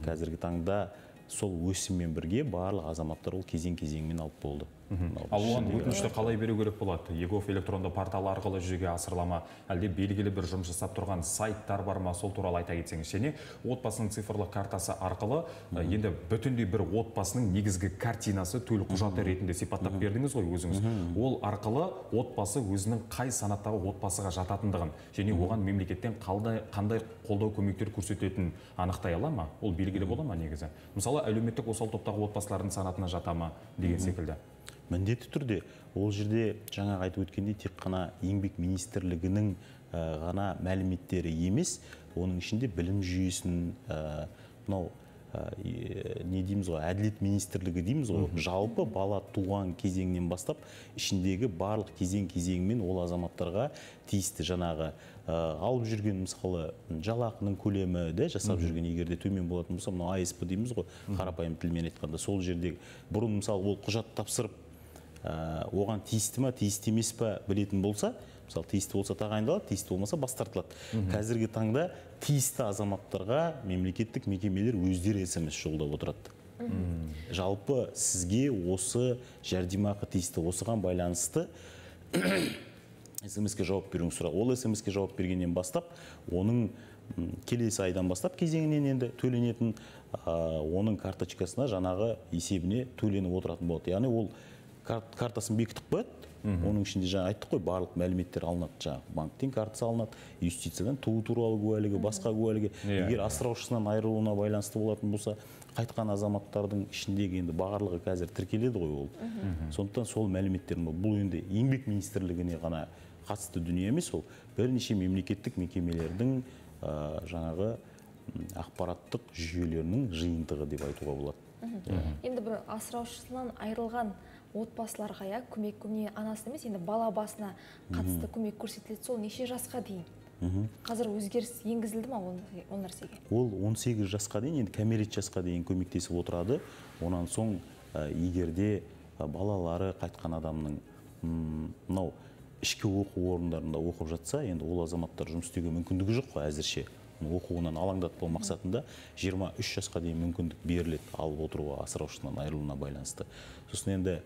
Қазіргі таңда сол өсіммен бірге барлық азаматтар ол кезең-кезеңмен алып болды. Ал оған өтінішті қалай беру керек болады? ЕГОФ электронды порталы арқылы жүзеге асырыла ма, әлде белгілі бір жұмыс жасап тұрған сайттар бар ма, сол туралы айта кетсеңіз. Және отбасының цифрлық картасы арқылы енді бүтіндей бір отбасының негізгі картинасы төлқұжаты құжаты ретінде сипаттап бердіңіз ғой өзіңіз. Ол арқылы отбасы өзінің қай санаттағы отбасыға жататындығын және оған мемлекеттен қандай қолдау көмектер көрсететінін анықтай ала ма? Ол белгілі бола ма негізі? Мысалы, әлеуметтік осал топтағы отбасылардың санатына жата ма деген секілді. Міндетті түрде ол жерде жаңа айтып өткендей тек қана еңбек министрлігінің ғана мәліметтері емес, оның ішінде білім жүйесінің мынау не дейміз ғой, әділет министрлігі дейміз ғой, жалпы бала туған кезеңнен бастап ішіндегі барлық кезеңмен ол азаматтарға тиісті жаңағы алып жүрген мысалы жалақының көлемі жасап жүрген егерде төмен болатын болса, мынау АСП дейміз ғой, қарапайым тілмен айтқанда, сол жердегі бұрын мысалы ол құжат тапсырып оған тиісті ма тиісті емес па білетін болса, мысалы тиісті болса тағайындалады, тиісті болмаса бас тартылады. Қазіргі таңда тиісті азаматтарға мемлекеттік мекемелер өздері СМС жолдап отырады. Жалпы сізге осы жәрдемақы тиісті, осыған байланысты СМС-ке жауап беруіңіз сұрақ. Ол СМС-ке жауап бергеннен бастап, оның келесі айдан бастап кезеңінен енді төленетін, оның карточкасына жаңағы есебіне төленіп отыратын болады. Яғни ол картасын бекітіп қояды. Оның ішінде жаңа айттық қой, барлық мәліметтер алынады. Жаңа банктен картасы алынады, юстициядан туу туралы куәлігі, басқа куәлігі. Егер асыраушысынан айырылуына байланысты болатын болса, қайтқан азаматтардың ішіндегі енді барлығы қазір тіркеледі ғой ол. Сондықтан сол мәліметтер бұл енді еңбек министрлігіне ғана қатысты дүние емес, ол бірнеше мемлекеттік мекемелердің жаңағы ақпараттық жүйелерінің жиынтығы деп айтуға болады. Енді бір асыраушысынан айырылған отбасыларға көмек анасы емес, енді бала басына қатысты көмек көрсетіледі. Сол неше жасқа дейін? Қазір өзгеріс енгізілді ма ол нәрсеге? Ол 18 жасқа дейін, енді кәмелет жасқа дейін көмектесіп отырады. Онан соң егерде балалары қайтқан адамның мынау ішкі оқу орындарында оқып жатса, енді ол азаматтар жұмыс істеуге мүмкіндігі жоқ қой әзірше. Оқуынан алаңдатпау мақсатында 23 жасқа дейін мүмкіндік беріледі алып отыруға асыраушысынан айырылуына байланысты. Сосын енді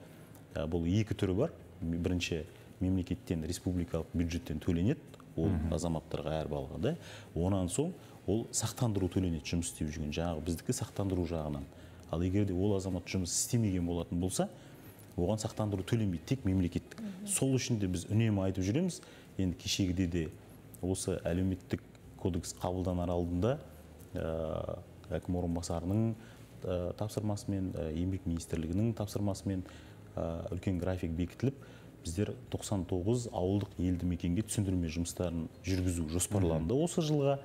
бұл екі түрі бар. Бірінші мемлекеттен, республикалық бюджеттен төленеді ол азаматтарға әр балаға. Онан соң ол сақтандыру төленеді жұмыс істеп жүрген. Жаңағы біздікі сақтандыру жағынан. Ал егерде ол азамат жұмыс істемеген болатын болса, оған сақтандыру төленбейді, тек мемлекеттік. Сол үшін де біз үнемі айтып жүреміз. Енді кешегіде де осы әлеуметтік кодекс қабылданар алдында әкім орынбасарының тапсырмасымен, еңбек министрлігінің тапсырмасымен үлкен график бекітіліп, біздер 99 ауылдық елді мекенге түсіндірме жұмыстарын жүргізу жоспарланды осы жылға.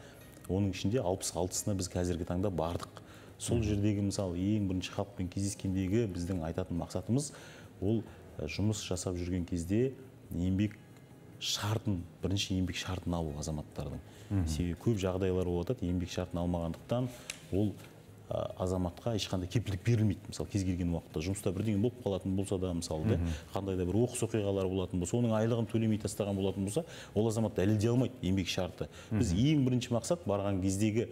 Оның ішінде 66-сына біз қазіргі таңда бардық. Сол жердегі мысалы ең бірінші халықпен кездескендегі біздің айтатын мақсатымыз ол жұмыс жасап жүрген кезде еңбек шартын, бірінші еңбек шартын алу азаматтардың. Себебі көп жағдайлар болып жатады, еңбек шартын алмағандықтан ол азаматқа ешқандай кепілдік берілмейді. Мысалы кез келген уақытта жұмыста бірдеңе болып қалатын болса да, мысалы қандай да бір оқыс оқиғалар болатын болса, оның айлығын төлемей тастаған болатын болса, ол азамат дәлелдей алмайды еңбек шарты. Біз ең бірінші мақсат барған кездегі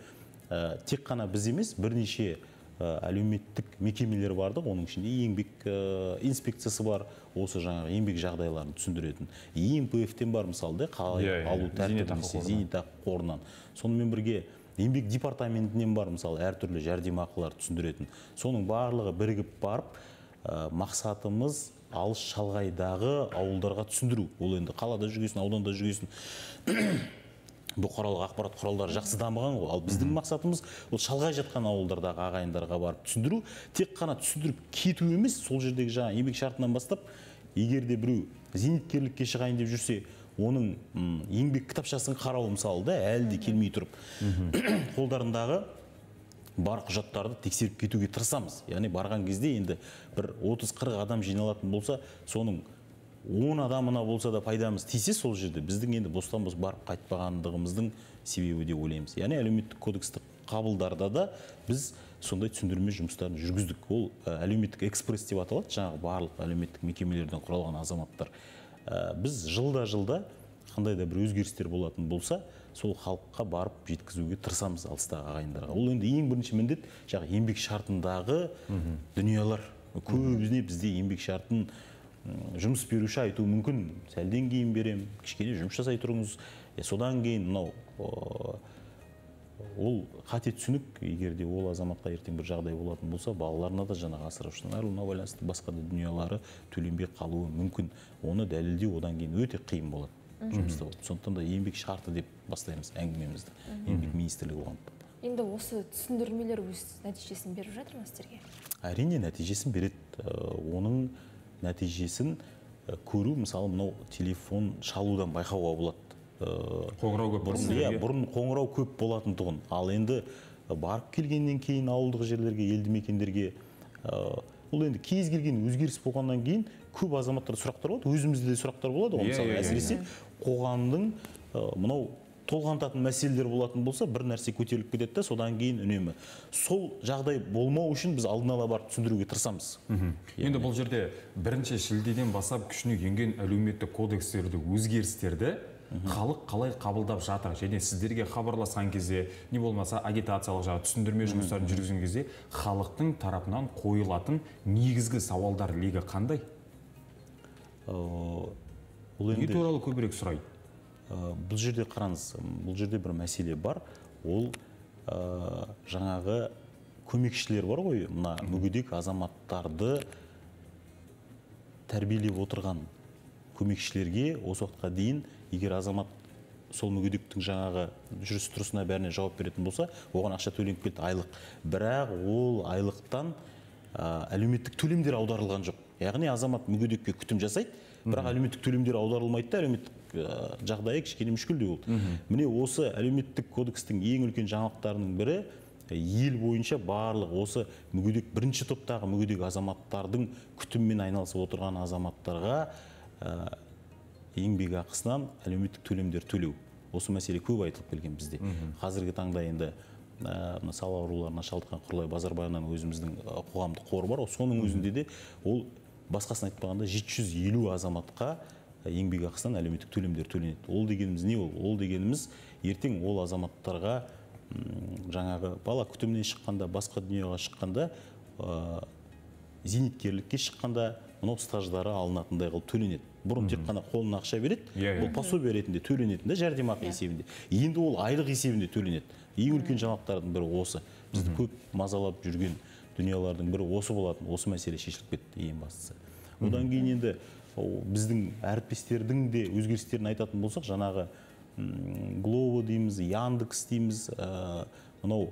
тек қана біз емес, бірнеше әлеуметтік мекемелер барды, оның ішінде еңбек инспекциясы бар, осы жаңағы еңбек жағдайларын түсіндіретін. ЕМПФ-тен бар мысалы, қалай алу тәртібін, зейнетақы қорынан. Сонымен бірге еңбек департаментінен бар мысалы әртүрлі жәрдемақылар түсіндіретін. Соның барлығы бірігіп барып, мақсатымыз алыс шалғайдағы ауылдарға түсіндіру. Ол енді қалада жүргесін, ауданда жүргесін бұқаралық ақпарат құралдары жақсы дамыған ғой. Ал біздің мақсатымыз ол шалғай жатқан ауылдардағы ағайындарға барып түсіндіру. Тек қана түсіндіріп кету емес, сол жердегі жаңа еңбек шартынан бастап, егер де біреу зейнеткерлікке шығайын деп жүрсе, оның еңбек кітапшасын қарау мысалы да әлі де келмей тұрып, қолдарындағы бар құжаттарды тексеріп кетуге тырысамыз. Яғни барған кезде енді бір 30-40 адам жиналатын болса, соның 10 адамына болса да пайдамыз тисе, сол жерде біздің енді бостан-бос барып қайтпағандығымыздың себебі деп ойлаймыз. Яғни әлеуметтік кодексті қабылдарда да біз сондай түсіндірме жұмыстарын жүргіздік. Ол әлеуметтік экспресс деп аталады, жаңағы барлық әлеуметтік мекемелерден құралған азаматтар. Біз жылда қандай да бір өзгерістер болатын болса, сол халыққа барып жеткізуге тырысамыз алыстағы ағайындарға. Ол енді ең бірінші міндет жаңағы еңбек шартындағы дүниелер. Көбіне бізде еңбек шартын жұмыс беруші айту мүмкін, сәлден кейін берем, кішкене жұмыс жасай тұрыңыз, содан кейін мынау ол қате түсінік. Егерде ол азаматқа ертең бір жағдай болатын болса, балаларына да жаңағы асыраушысынан айырылуына байланысты басқа да дүниелары төленбей қалуы мүмкін. Оны дәлелдеу одан кейін өте қиын болады жұмыста. Сондықтан да еңбек шарты деп бастаймыз әңгімемізді. Еңбек министрлігі болған. Енді осы түсіндірмелер өз нәтижесін беріп жатыр ма сіздерге? Әрине нәтижесін береді. Оның нәтижесін көру, мысалы, мынау телефон шалудан байқауға болады. Қоңырау көп болсын. Бұрын қоңырау көп болатын тұғын. Ал енді барып келгеннен кейін ауылдық жерлерге, елді мекендерге, ол енді кез келген өзгеріс болғаннан кейін көп азаматтар сұрақтар болады, өзімізде де сұрақтар болады. Мысалы, әсіресе қоғамның мынау толғантатын мәселелер болатын болса, бір нәрсе көтеріліп кетеді, содан кейін үнемі. Сол жағдай болмау үшін біз алдын ала барып түсіндіруге тырысамыз. Енді бұл жерде 1 шілдеден бастап күшіне енген әлеуметтік кодекстерді, өзгерістерді халық қалай қабылдап жатыр, және сіздерге хабарласқан кезде, не болмаса агитациялық жағы түсіндірме жұмыстарын жүргізген кезде халықтың тарапынан қойылатын негізгі сауалдар легі қандай? Не туралы көбірек сұрайды? Бұл жерде қараңыз, бұл жерде бір мәселе бар. Ол жаңағы көмекшілер бар ғой, мына мүгедек азаматтарды тәрбиелеп отырған көмекшілерге осы уақытқа дейін, егер азамат сол мүгедектің жаңағы жүріс тұрысына бәріне жауап беретін болса, оған ақша төленіп келді, айлық. Бірақ ол айлықтан әлеуметтік төлемдер аударылған жоқ. Яғни азамат мүгедекке күтім жасайды, бірақ әлеуметтік төлемдер аударылмайды да, әлеуметтік жағдайы кішкене мүшкілдеу болды. Міне осы әлеуметтік кодекстің ең үлкен жаңалықтарының бірі, ел бойынша барлық осы мүгедек, бірінші топтағы мүгедек азаматтардың күтіммен айналысып отырған азаматтарға еңбек ақысынан әлеуметтік төлемдер төлеу. Осы мәселе көп айтылып келген бізде. Қазіргі таңда енді сал ауруларына шалдыққан Құрлай Базарбаеваның өзіміздің қоғамдық қоры бар. Соның өзінде де ол басқасын айтпағанда 750 азаматқа еңбек ақысынан әлеуметтік төлемдер төленеді. Ол дегеніміз не ол? Ол дегеніміз ертең ол азаматтарға жаңағы бала күтіміне шыққанда, басқа дүниеға шыққанда, зейнеткерлікке шыққанда мынау стаждары алынатындай қылып төленеді. Бұрын тек қана қолына ақша береді, ол пособие ретінде төленетін де, жәрдемақы есебінде. Енді ол айлық есебінде төленеді. Ең үлкен жаңалықтардың бірі осы. Бізді көп мазалап жүрген дүниелердің бірі осы болатын. Осы мәселе шешіліп кетті ең бастысы. Одан кейін енді біздің әріптестердің де өзгерістерін айтатын болсақ, жаңағы Glovo дейміз, Яндекс дейміз, мынау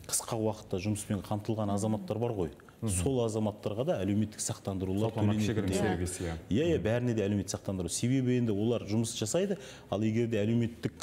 қысқа уақытта жұмыспен қамтылған азаматтар бар ғой. Сол азаматтарға да әлеуметтік сақтандырулар төленеді. Бәріне де әлеуметтік сақтандыру. Себебі енді олар жұмыс жасайды, ал егер де әлеуметтік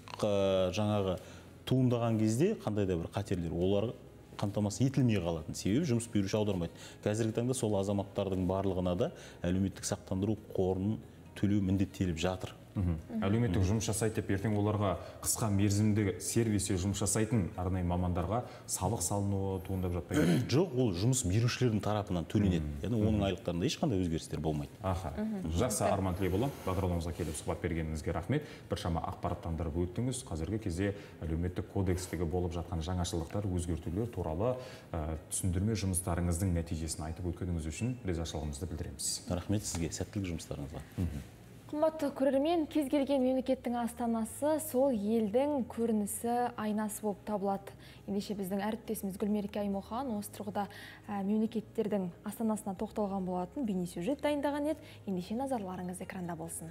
жаңағы туындаған кезде қандай да бір қатерлер олар қамтамасыз етілмей қалатын. Себебі жұмыс беруші аудармайды. Қазіргі таңда сол азаматтардың барлығына да әлеуметтік сақтандыру қорын төлеу міндеттеліп жатыр. Әлеуметтік жұмыс жасайды деп, ертең оларға қысқа мерзімді сервисте жұмыс жасайтын арнайы мамандарға салық салынуы туындап жатпайды? Жоқ, ол жұмыс берушілердің тарапынан төленеді. Яғни оның айлықтарында ешқандай өзгерістер болмайды. Жақсы, Арман Тілейбұлы, бағдарламамызға келіп сұхбат бергеніңізге рахмет. Біршама ақпараттандырып өттіңіз. Қазіргі кезде әлеуметтік кодекстегі болып жатқан жаңашылдықтар, өзгертулер туралы түсіндірме жұмыстарыңыздың нәтижесін айтып өткеніңіз үшін ризашылығымызды білдіреміз. Рахмет сізге, сәттілік жұмыстарыңызға. Қымбатты көрермен, кез келген мемлекеттің астанасы сол елдің көрінісі, айнасы болып табылады. Ендеше біздің әріптесіміз Гүлмерке Аймохан осы тұрғыда мемлекеттердің астанасына тоқталған болатын бейнесюжет дайындаған еді. Ендеше назарларыңыз экранда болсын.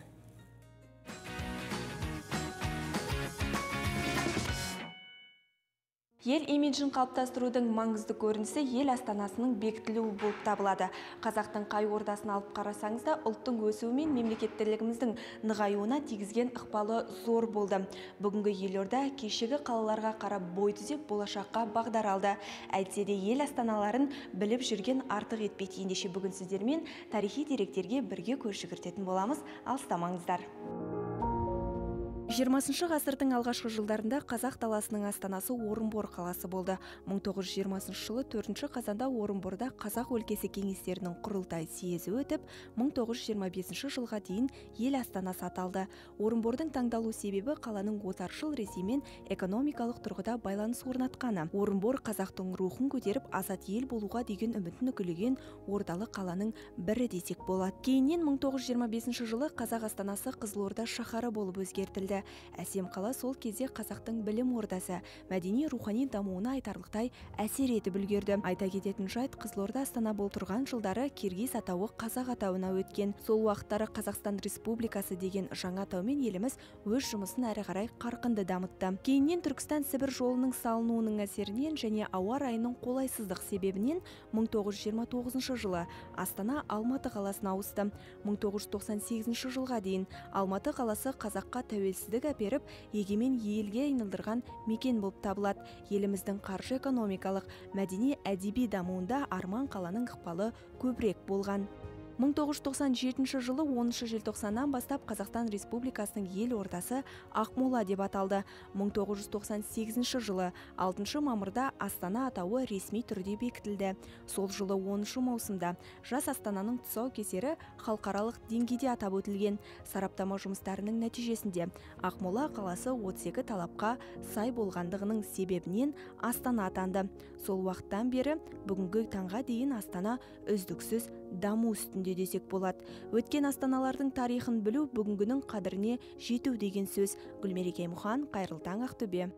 Ел имиджін қалыптастырудың маңызды көрінісі ел астанасының бекітілуі болып табылады. Қазақтың қай ордасын алып қарасаңыз да, ұлттың өсуі мен мемлекеттілігіміздің нығаюына тигізген ықпалы зор болды. Бүгінгі елорда кешегі қалаларға қарап бой түзеп болашаққа бағдар алды. Әйтсе де ел астаналарын біліп жүрген артық етпейді. Ендеше бүгін сіздермен тарихи деректерге бірге көз жүгіртетін боламыз. Алыстамаңыздар. 20 ғасырдың алғашқы жылдарында қазақ даласының астанасы Орынбор қаласы болды. 1920 жылы 4 қазанда Орынборда қазақ өлкесі кеңестерінің құрылтай съезі өтіп, 1925 жылға дейін ел астанасы аталды. Орынбордың таңдалу себебі қаланың отаршыл Ресеймен экономикалық тұрғыда байланыс орнатқаны. Орынбор қазақтың рухын көтеріп, азат ел болуға деген үмітін үкілеген ордалы қаланың бірі десек болады. Кейіннен 1925 жылы қазақ астанасы Қызылорда шаһары болып өзгертілді. Әсем қала сол кезде қазақтың білім ордасы, мәдени рухани дамуына айтарлықтай әсер етіп үлгерді. Айта кететін жайт, Қызылорда Астана болып тұрған жылдары Киргиз атауы қазақ атауына өткен. Сол уақыттары Қазақстан Республикасы деген жаңа атаумен еліміз өз жұмысын әрі қарай қарқынды дамытты. Кейіннен Түркістан Сібір жолының салынуының әсерінен және ауа райының қолайсыздық себебінен 1929 жылы Астана Алматы қаласына ауысты. 1998 жылға дейін Алматы қаласы қазаққа тәуелсіз тәуелсіздік әперіп, егемен елге айналдырған мекен болып табылады. Еліміздің қаржы экономикалық, мәдени әдеби дамуында Арман қаланың ықпалы көбірек болған. 1997 жылы 10 желтоқсаннан бастап Қазақстан Республикасының ел ордасы Ақмола деп аталды. 1998 жылы 6 мамырда Астана атауы ресми түрде бекітілді. Сол жылы 10 маусымда Жас Астананың тұсаукесері халықаралық деңгейде атап өтілген. Сараптама жұмыстарының нәтижесінде Ақмола қаласы 32 талапқа сай болғандығының себебінен Астана атанды. Сол уақыттан бері бүгінгі таңға дейін Астана үздіксіз даму үстінде десек болады. Өткен астаналардың тарихын білу бүгінгінің қадіріне жету деген сөз. Гүлмереке Мұхан, қайырлы таң, Ақтөбе.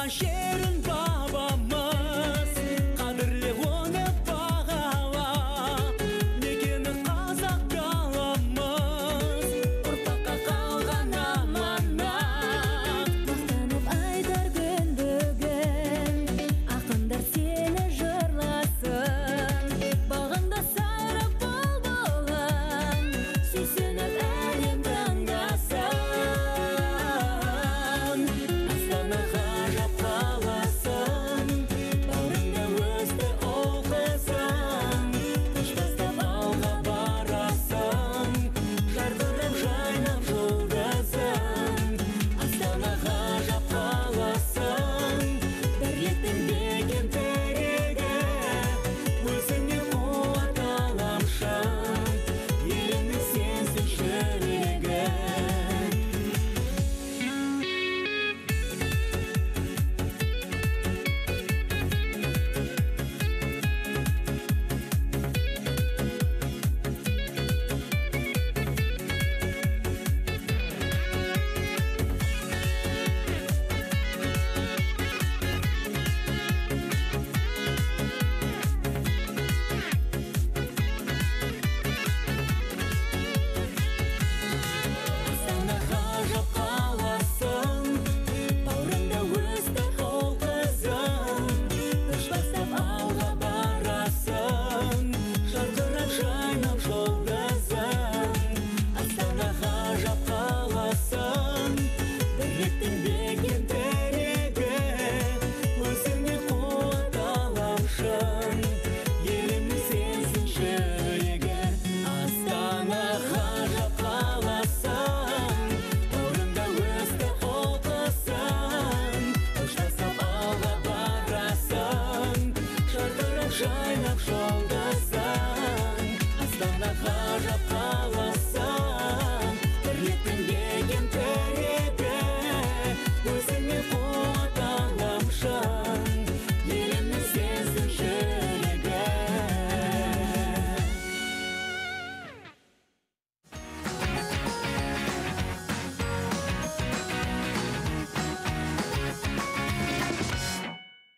Şehrin babamız, kadirli onu bağala, mekeni Қазақ қаламыз, ұрпаққа қалған аманат. Мақтанып айтар күн бүгін, ақындар сені жырласын, бағында сайрап бұлбұлын, сүйсініп әлем таңдасын.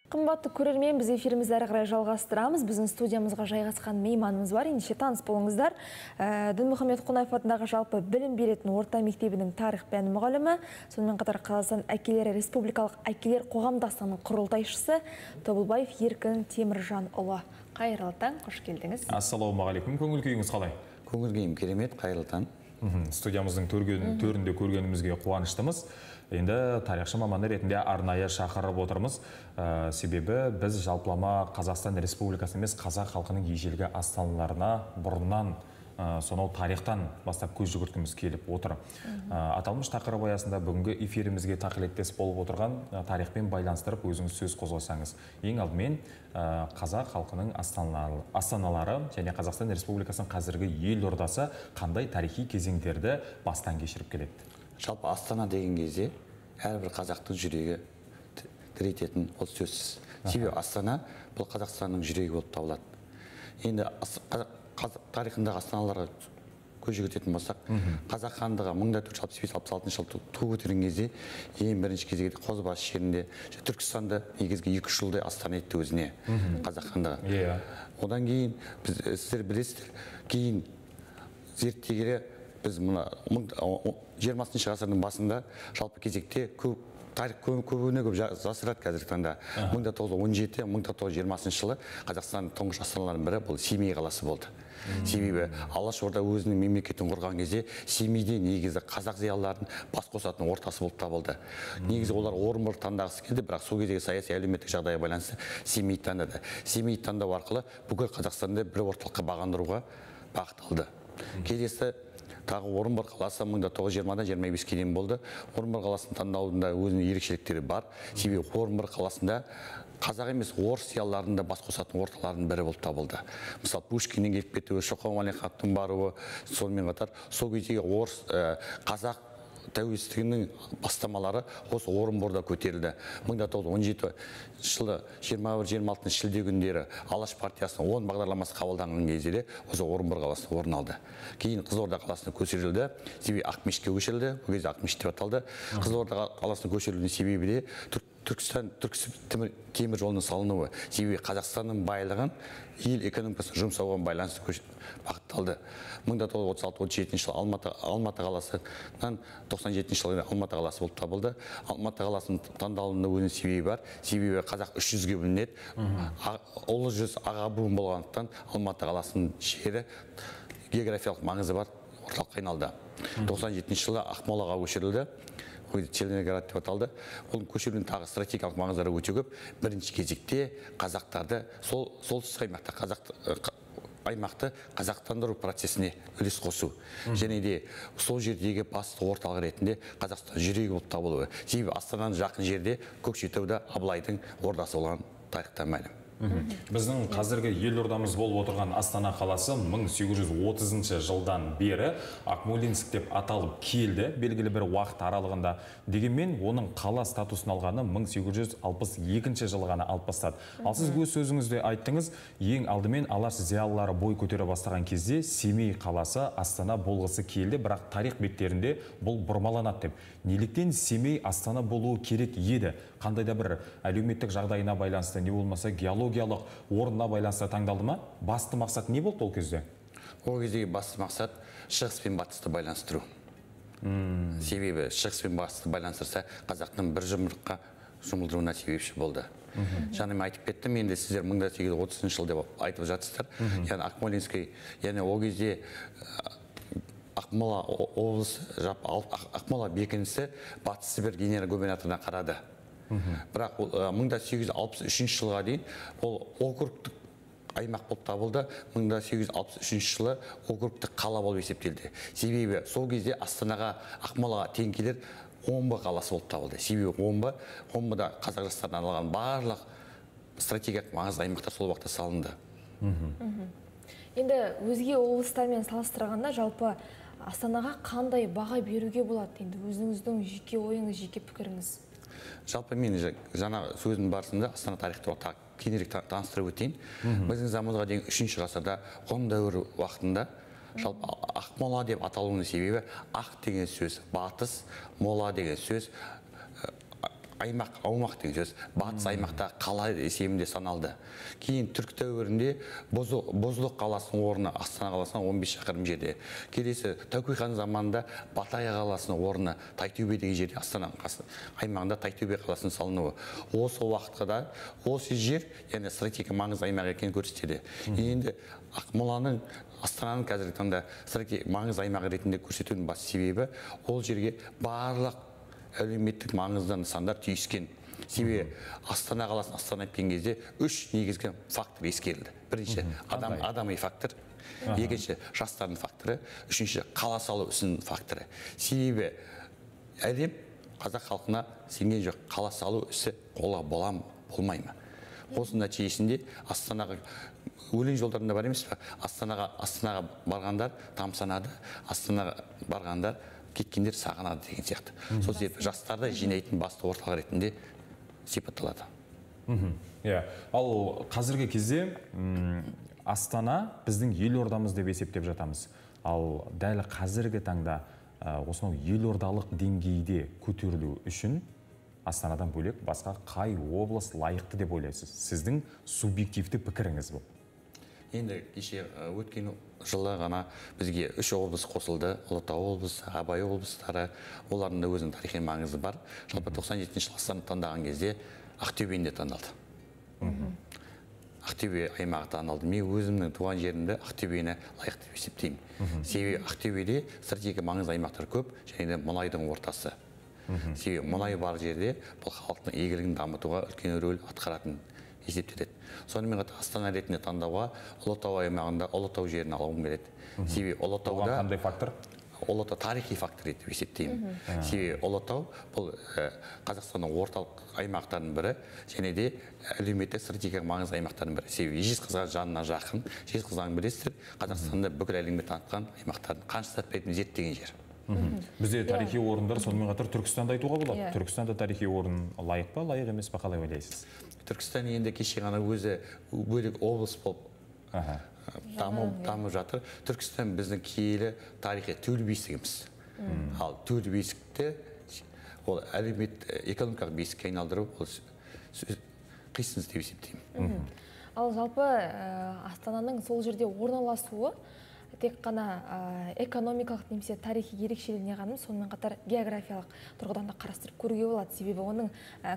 Қымбатты көрермен, біз эфирімізді әрі қарай жалғастырамыз. Біздің студиямызға жайғасқан мейманымыз бар. Ендеше таныс болыңыздар. Дінмұхамед Қонаев атындағы жалпы білім беретін орта мектебінің тарих пәні мұғалімі, сонымен қатар Қазақстан әкелері республикалық әкелер қоғамдастығының құрылтайшысы Тобылбаев Еркін Теміржанұлы. Қайырлы таң, қош келдіңіз. Ассалаумағалейкум, көңіл күйіңіз қалай? Көңіл күйім керемет, қайырлы таң. Студиямыздың төрінде көргенімізге қуаныштымыз. Енді тарихшы маманы ретінде арнайы шақырып отырмыз. Себебі біз жалпылама Қазақстан Республикасы емес, қазақ халқының ежелгі астаналарына бұрыннан сонау тарихтан бастап көз жүгірткіміз келіп отыр. Аталмыш тақырып аясында бүгінгі эфирімізге тақылеттес болып отырған тарихпен байланыстырып өзіңіз сөз қозғасаңыз. Ең алдымен қазақ халқының астаналары және Қазақстан Республикасының қазіргі елордасы қандай тарихи кезеңдерді бастан кешіріп келеді? Жалпы Астана деген кезде әрбір қазақтың жүрегі тірейтетін ол сөзсіз. Себебі Астана бұл Қазақстанның жүрегі болып табылады. Енді тарихындағы астаналарға көз жүгіртетін болсақ, Қазақ хандығы 1465-66 жылы ту көтерген кезде ең бірінші кезегде Қозыбасы жерінде Түркістанды негізгі 2 жылдай астана етті өзіне Қазақ хандығы. Одан кейін сіздер білесіздер, кейін зерттей келе біз мына 20 ғасырдың басында жалпы кезекте тарих көбіне көп жасырады қазіргі таңда. 1917-1920 жылы Қазақстанның тұңғыш астаналарының бірі бұл Семей қаласы болды. Себебі Алашорда өзінің мемлекетін құрған кезде Семейде негізі қазақ зиялыларының бас қосатын ортасы болып табылды. Негізі олар Орынбор таңдағысы келді, бірақ сол кездегі саяси әлеуметтік жағдайға байланысты Семей таңдады. Семей таңдау арқылы бүкіл Қазақстанды бір орталыққа бағындыруға бағытталды. Келесі тағы Орынбор қаласы 1920-25-ке дейін болды. Орынбор қаласының таңдауында өзінің ерекшеліктері бар. Себебі Орынбор қаласында қазақ емес орыс зиялыларының да бас қосатын орталардың бірі болып табылды. Мысалы, Пушкиннің келіп кетуі, Шоқан Уәлихановтың баруы, сонымен қатар сол кездегі орыс қазақ тәуелсіздігінің бастамалары осы Орынборда көтерілді. 1917 жылы 21-26 шілде күндері Алаш партиясының 10 бағдарламасы қабылданған кезде осы Орынбор қаласында орын алды. Кейін Қызылорда қаласына көшірілді, себебі Ақмешітке көшірілді, бұл кезде Ақмешіт деп аталды. Қызылорда қаласына көшірілудің себебі де Түркістан темір жолының салынуы, себебі Қазақстанның байлығын ел экономикасына жұмсауға байланысты бағытталды. 1936-37 жылы Алматы қаласынан 97 жылы Алматы қаласы болып табылды. Алматы қаласының таңдалуында өзінің себебі бар. Себебі қазақ 300-ге бөлінеді. Ұлы жүз аға буын болғандықтан Алматы қаласының жері географиялық маңызы бар орталыққа айналды. 97 жылы Ақмолаға көшірілді. Челниград деп аталды. Ол көшірудің тағы стратегиялық маңыздары өте көп. Бірінші кезекте қазақтарды солтүстік аймақты қазақтандыру процесіне үлес қосу. Және де сол жердегі басты орталық ретінде Қазақстан жүрегі болып табылуы. Себебі Астананың жақын жерде Көкшетауда Абылайдың ордасы болған тарихтан мәлім. Біздің қазіргі елордамыз болып отырған Астана қаласы 1830 жылдан бері Акмолинск деп аталып келді, белгілі бір уақыт аралығында. Дегенмен, оның қала статусын алғаны 1862 жылы ғана алып бастады. Ал сіз өз сөзіңізде айттыңыз, ең алдымен Алаш зиялылары бой көтере бастаған кезде Семей қаласы Астана болғысы келді, бірақ тарих беттерінде бұл бұрмаланады деп. Неліктен Семей Астана болуы керек еді? Қандай да бір әлеуметтік жағдайына байланысты, не болмаса геологиялық орнына байланысты таңдалды ма? Басты мақсат не болды ол кезде? Ол кездегі басты мақсат шығыс пен батысты байланыстыру. Себебі шығыс пен батысты байланыстырса, қазақтың бір жұмыртқа жұмылдыруына себепші болды. Жаңа айтып кеттім, енді сіздер 1830 жыл деп айтып жатсыздар. Яғни Акмолинский, яғни ол кезде Ақмола облысы, Ақмола бекінісі Батыс Сібір генерал-губернаторына қарады. Бірақ 1863 жылға дейін ол округтік аймақ болып табылды. 1863 жылы округтік қала болып есептелді. Себебі сол кезде Астанаға, Ақмолаға тең келер Омбы қаласы болып табылды. Себебі Омбыда қазақ жастарына арналған барлық стратегиялық маңызды аймақтар сол уақытта салынды. Енді өзге облыстармен салыстырғанда жалпы Астанаға қандай баға беруге болады? Енді өзіңіздің жеке ойыңыз, жеке пікіріңіз. Жалпы мен жаңа сөздің барысында Астана тарихы туралы кеңірек таныстырып өтейін. Біздің заманымызға дейін 3-ші ғасырда ғұн дәуірі уақытында жалпы Ақмола деп аталуының себебі ақ деген сөз батыс, мола деген сөз аймақ, аумақ деген сөз. Батыс аймақта қала есебінде саналды. Кейін түрік дәуірінде Бозлық қаласының орны Астана қаласынан 15 шақырым жерде. Келесі Тәуке хан заманында Батая қаласының орны Тайтөбе деген жерде Астана аймағында Тайтөбе қаласының салынуы. Осы уақытта осы жер, яғни стратегиялық маңызды аймақ екенін көрсетеді. Енді Ақмоланың Астананың қазіргі таңда стратегиялық маңызды аймағы ретінде көрсетудің басты себебі ол жерге барлық әлеуметтік маңызды нысандар түйіскен. Себебі Астана қаласын Астана еткен кезде 3 негізгі фактор ескерілді. Бірінші адами фактор, екінші жастардың факторы, үшінші қала салу ісінің факторы. Себебі әлем қазақ халқына сенген жоқ, қала салу ісі қолға болмай ма? Осының нәтижесінде Астанаға өлең жолдарында бар емес пе? Астанаға барғандар тамсанады, Астанаға барғандар кеткендер сағынады деген сияқты. Сол себепті жастарды жинайтын басты орталық ретінде сипатталады. Ал қазіргі кезде Астана біздің елордамыз деп есептеп жатамыз. Ал дәл қазіргі таңда осынау елордалық деңгейде көтерілу үшін Астанадан бөлек басқа қай облыс лайықты деп ойлайсыз? Сіздің субъективті пікіріңіз бұл. Енді кеше өткен жылы ғана бізге 3 облыс қосылды. Ұлытау облысы, Абай облыстары, олардың да өзінің тарихи маңызы бар. Жалпы 97 жылы Астана таңдаған кезде Ақтөбені де таңдалды. Ақтөбе аймағы таңдалды. Мен өзімнің туған жерімді Ақтөбені лайықты деп есептеймін. Себебі Ақтөбеде стратегиялық маңызды аймақтар көп, және де мұнайдың ортасы. Себебі мұнай бар жерде бұл халықтың игілігін дамытуға үлкен рөл атқаратын есептеледі. Сонымен қатар Астана ретінде таңдауға Ұлытау аймағында Ұлытау жерін алғым келеді. Себебі Ұлытауда қандай фактор? Ұлытау тарихи фактор етіп есептеймін. Себебі Ұлытау бұл Қазақстанның орталық аймақтарының бірі, және де әлеуметтік стратегиялық маңызды аймақтардың бірі. Себебі Жезқазған жанына жақын, Жезқазған білесіздер, Қазақстанда бүкіл әлемге танытқан аймақтардың қанша сәтпейтін зерттеген жер. Бізде тарихи орындар сонымен қатар Түркістанды айтуға болады. Түркістанда тарихи орын лайық па, лайық емес па, қалай ойлайсыз? Түркістан енді кеше ғана өзі бөлек облыс болып дамып жатыр. Түркістан біздің киелі тарихи төл бесігіміз. Ал төл бесікті ол әлеумет экономикалық бесікке айналдыру қисынсыз деп есептеймін. Ал жалпы Астананың сол жерде орналасуы тек қана экономикалық немесе тарихи ерекшелігіне ғана, сонымен қатар географиялық тұрғыдан да қарастырып көруге болады. Себебі оның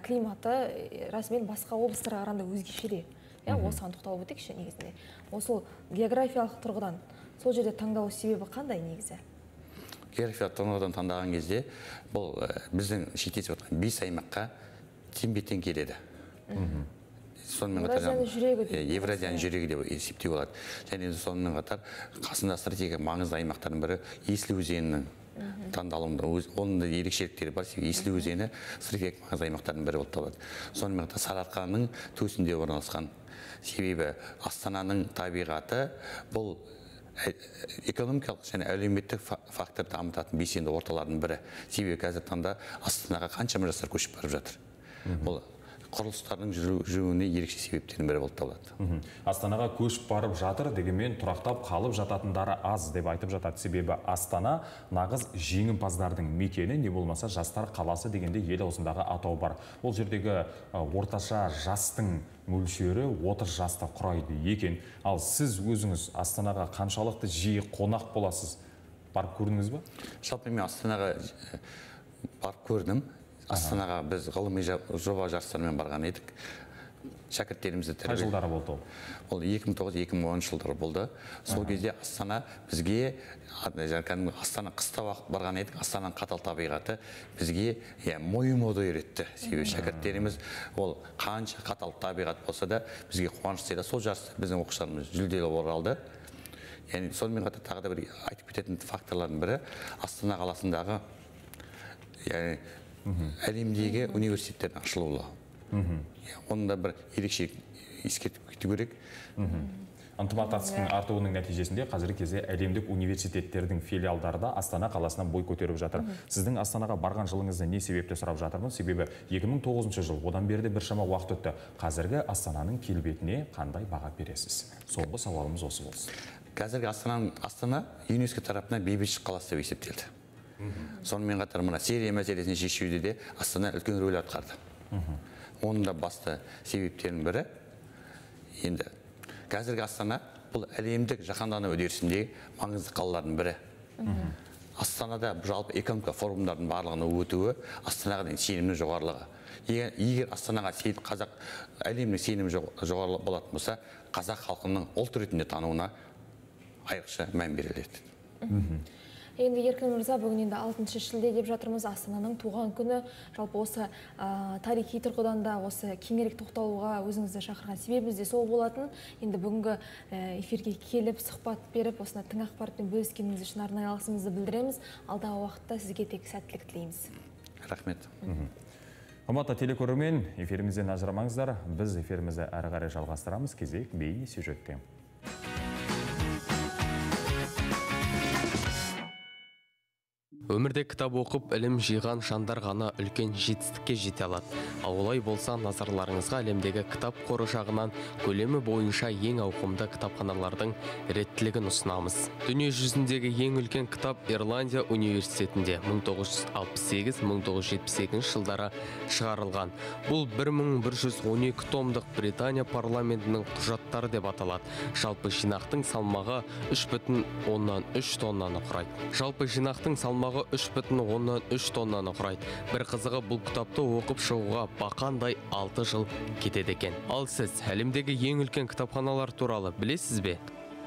климаты расымен басқа облыстарға қарағанда өзгеше. Осыған тоқталып өтейікші негізінде. Осы географиялық тұрғыдан сол жерде таңдау себебі қандай негізі? Географиялық тұрғыдан таңдаған кезде бұл біздің шектесіп отқан 5 аймаққа тең-бетең келеді. Евразияның жүрегі деп есептеу болады. Және сонымен қатар қасында стратегиялық маңызды аймақтардың бірі Есіл өзенінің таңдалуында. Оның да ерекшеліктері бар. Есіл өзені стратегиялық маңызды аймақтардың бірі болып табылады. Сонымен қатар Сарыарқаның төсінде орналасқан. Себебі Астананың табиғаты бұл экономикалық және әлеуметтік фактор дамытатын белсенді орталардың бірі. Себебі қазір таңда Астанаға қаншама жастар көшіп барып жатыр. Бұл құрылыстардың жүруіне ерекше себептердің бірі болып табылады. Астанаға көшіп барып жатыр, дегенмен тұрақтап қалып жататындары аз деп айтып жатады. Себебі Астана нағыз жеңімпаздардың мекені, не болмаса жастар қаласы дегенде ел аузындағы атау бар. Ол жердегі орташа жастың мөлшері 30 жасты құрайды екен. Ал сіз өзіңіз Астанаға қаншалықты жиі қонақ боласыз? Барып көрдіңіз бе? Жалпы мен Астанаға барып көрдім. Астанаға біз ғылыми жоба жарыстарымен барған едік. Шәкірттерімізді қай жылдары болды ол? Ол 2009-2010 жылдары болды. Сол кезде Астана бізге, Астана қыста уақыт барған едік, Астананың қатал табиғаты бізге мойымауды үйретті. Себебі шәкірттеріміз ол қанша қатал табиғат болса да бізге қуаныш сыйлады. Сол жарыста біздің оқушыларымыз жүлделі оралды. Яғни сонымен қатар тағы да бір айтып кететін факторлардың бірі Астана қаласындағы әлемдегі университеттердің ашылуы. Оның да бір ерекше ескертіп кету керек. Ынтымақтастықтың артуының нәтижесінде қазіргі кезде әлемдік университеттердің филиалдары да Астана қаласынан бой көтеріп жатыр. Сіздің Астанаға барған жылыңызды не себепті сұрап жатырмын? Себебі 2009 жыл, одан бері де біршама уақыт өтті. Қазіргі Астананың келбетіне қандай баға бересіз? Соңғы сауалымыз осы болсын. Қазіргі Астана ЮНЕСКО тарапынан бейбітшілік қаласы деп есептелді. Сонымен қатар мына Сирия мәселесін шешуде де Астана үлкен рөл атқарды. Оның да басты себептерінің бірі енді қазіргі Астана бұл әлемдік жаһандану үдерісіндегі маңызды қалалардың бірі. Астанада жалпы экономика форумдардың барлығына өтуі Астанаға деген сенімнің жоғарылығы. Егер Астанаға әлемнің сенімі жоғары болатын болса, қазақ халқының ұлт ретінде тануына айрықша мән беріледі. Енді Еркін Мырза, бүгін енді 6 шілде деп жатырмыз, Астананың туған күні. Жалпы осы тарихи тұрғыдан да осы кеңірек тоқталуға өзіңізді шақырған себебіміз де сол болатын. Енді бүгінгі эфирге келіп, сұхбат беріп, осына тың ақпаратпен бөліскеніңіз үшін арнайы алғысымызды білдіреміз. Алдағы уақытта сізге тек сәттілік тілейміз. Рахмет. Қымбатты телекөрермен, эфирімізден ажырамаңыздар. Біз эфирімізді әрі қарай жалғастырамыз. Кезек бей сюжетте. Өмірде кітап оқып, ілім жиған жандар ғана үлкен жетістікке жете алады. Ал олай болса, назарларыңызға әлемдегі кітап қоры жағынан көлемі бойынша ең ауқымды кітапханалардың реттілігін ұсынамыз. Дүние жүзіндегі ең үлкен кітап Ирландия университетінде 1968-1972 жылдары шығарылған. Бұл 1112 томдық Британия парламентінің құжаттары деп аталады. Жалпы жинақтың салмағы 3,3 тоннаны құрайды. Жалпы жинақтың салмағы 3,3 тоннаны құрайды. Бір қызығы, бұл кітапты оқып шығуға бақандай 6 жыл кетеді екен. Ал сіз әлемдегі ең үлкен кітапханалар туралы білесіз бе?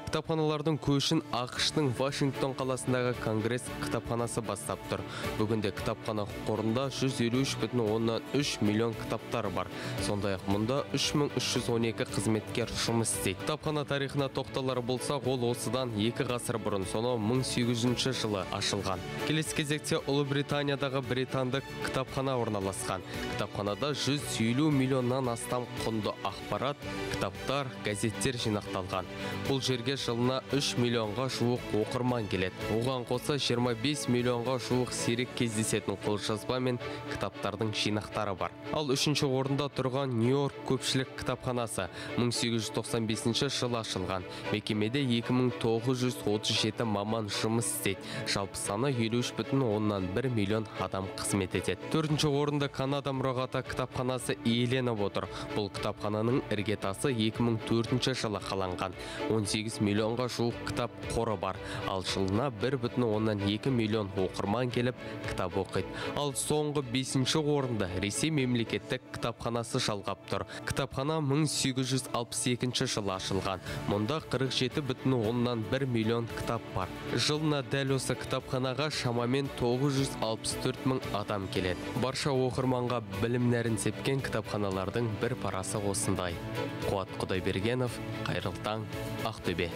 Кітапханалардың көшін ақш-тың Вашингтон қаласындағы Конгресс кітапханасы бастап тұр. Бүгінде кітапхана қорында 153,3 миллион кітаптар бар. Сондай-ақ мұнда 3312 қызметкер жұмыс істейді. Кітапхана тарихына тоқталар болсақ, ол осыдан 2 ғасыр бұрын, сонау 1800 жылы ашылған. Келесі кезекте Ұлыбританиядағы британдық кітапхана орналасқан. Кітапханада 150 миллионнан астам құнды ақпарат, кітаптар, газеттер жинақталған. Бұл жерге жылына 3 миллионға жуық оқырман келеді. Оған қоса 25 миллионға жуық сирек кездесетін қолжазба мен кітаптардың жинақтары бар. Ал 3-ші орында тұрған Нью-Йорк көпшілік кітапханасы 1895 жылы ашылған. Мекемеде 2937 маман жұмыс істейді. Жалпы саны 53,1 миллион адам қызмет етеді. 4-ші орында Канада мұрағаты кітапханасы иеленіп отыр. Бұл кітапхананың іргетасы 2004 жылы қаланған. 18 миллионға жуық кітап қоры бар. Ал жылына 1,2 миллион оқырман келіп кітап оқиды. Ал соңғы 5-ші орында Ресей мемлекеттік кітапханасы жалғап тұр. Кітапхана 1862 жылы ашылған. Мұнда 47,1 миллион кітап бар. Жылына дәл осы кітапханаға шамамен 964 мың адам келеді. Барша оқырманға білім нәрін сепкен кітапханалардың бір парасы осындай. Қуат Құдайбергенов, Қайырлы таң, Ақтөбе.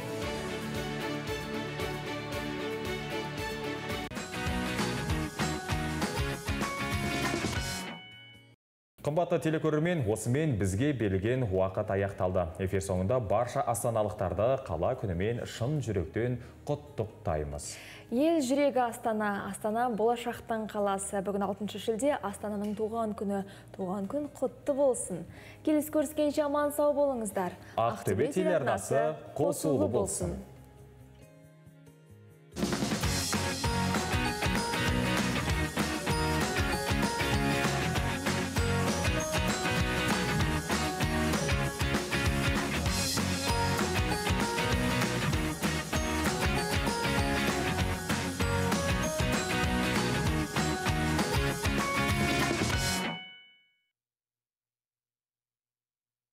Қымбатты телекөрермен, осымен бізге берілген уақыт аяқталды. Эфир соңында барша астаналықтарды қала күнімен шын жүректен құттықтаймыз. Ел жүрегі Астана, Астана болашақтың қаласы. Бүгін 6 шілде Астананың туған күні. Туған күн құтты болсын. Келесі көріскенше аман сау болыңыздар. Ақтөбе телеарнасы қосулы болсын.